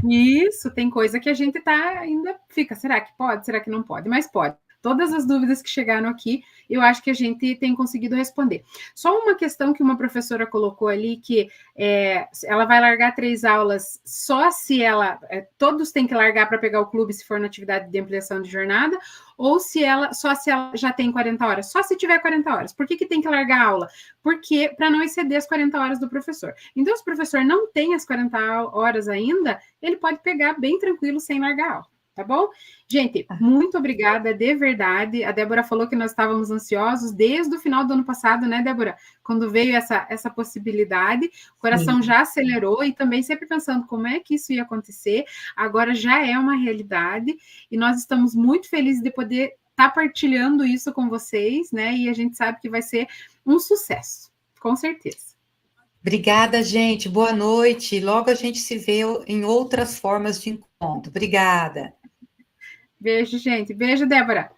Speaker 3: Isso, tem coisa que a gente ainda fica, será que pode? Será que não pode? Mas pode. Todas as dúvidas que chegaram aqui, eu acho que a gente tem conseguido responder. Só uma questão que uma professora colocou ali, que ela vai largar 3 aulas só se todos têm que largar para pegar o clube se for na atividade de ampliação de jornada, ou só se ela já tem 40 horas, só se tiver 40 horas. Por que tem que largar a aula? Porque para não exceder as 40 horas do professor. Então, se o professor não tem as 40 horas ainda, ele pode pegar bem tranquilo sem largar a aula. Tá bom? Gente, muito obrigada, de verdade. A Débora falou que nós estávamos ansiosos desde o final do ano passado, né, Débora? Quando veio essa possibilidade, o coração já acelerou e também sempre pensando como é que isso ia acontecer. Agora já é uma realidade e nós estamos muito felizes de poder estar partilhando isso com vocês, né? E a gente sabe que vai ser um sucesso, com certeza.
Speaker 2: Obrigada, gente. Boa noite. Logo a gente se vê em outras formas de encontro. Obrigada.
Speaker 3: Beijo, gente. Beijo, Débora.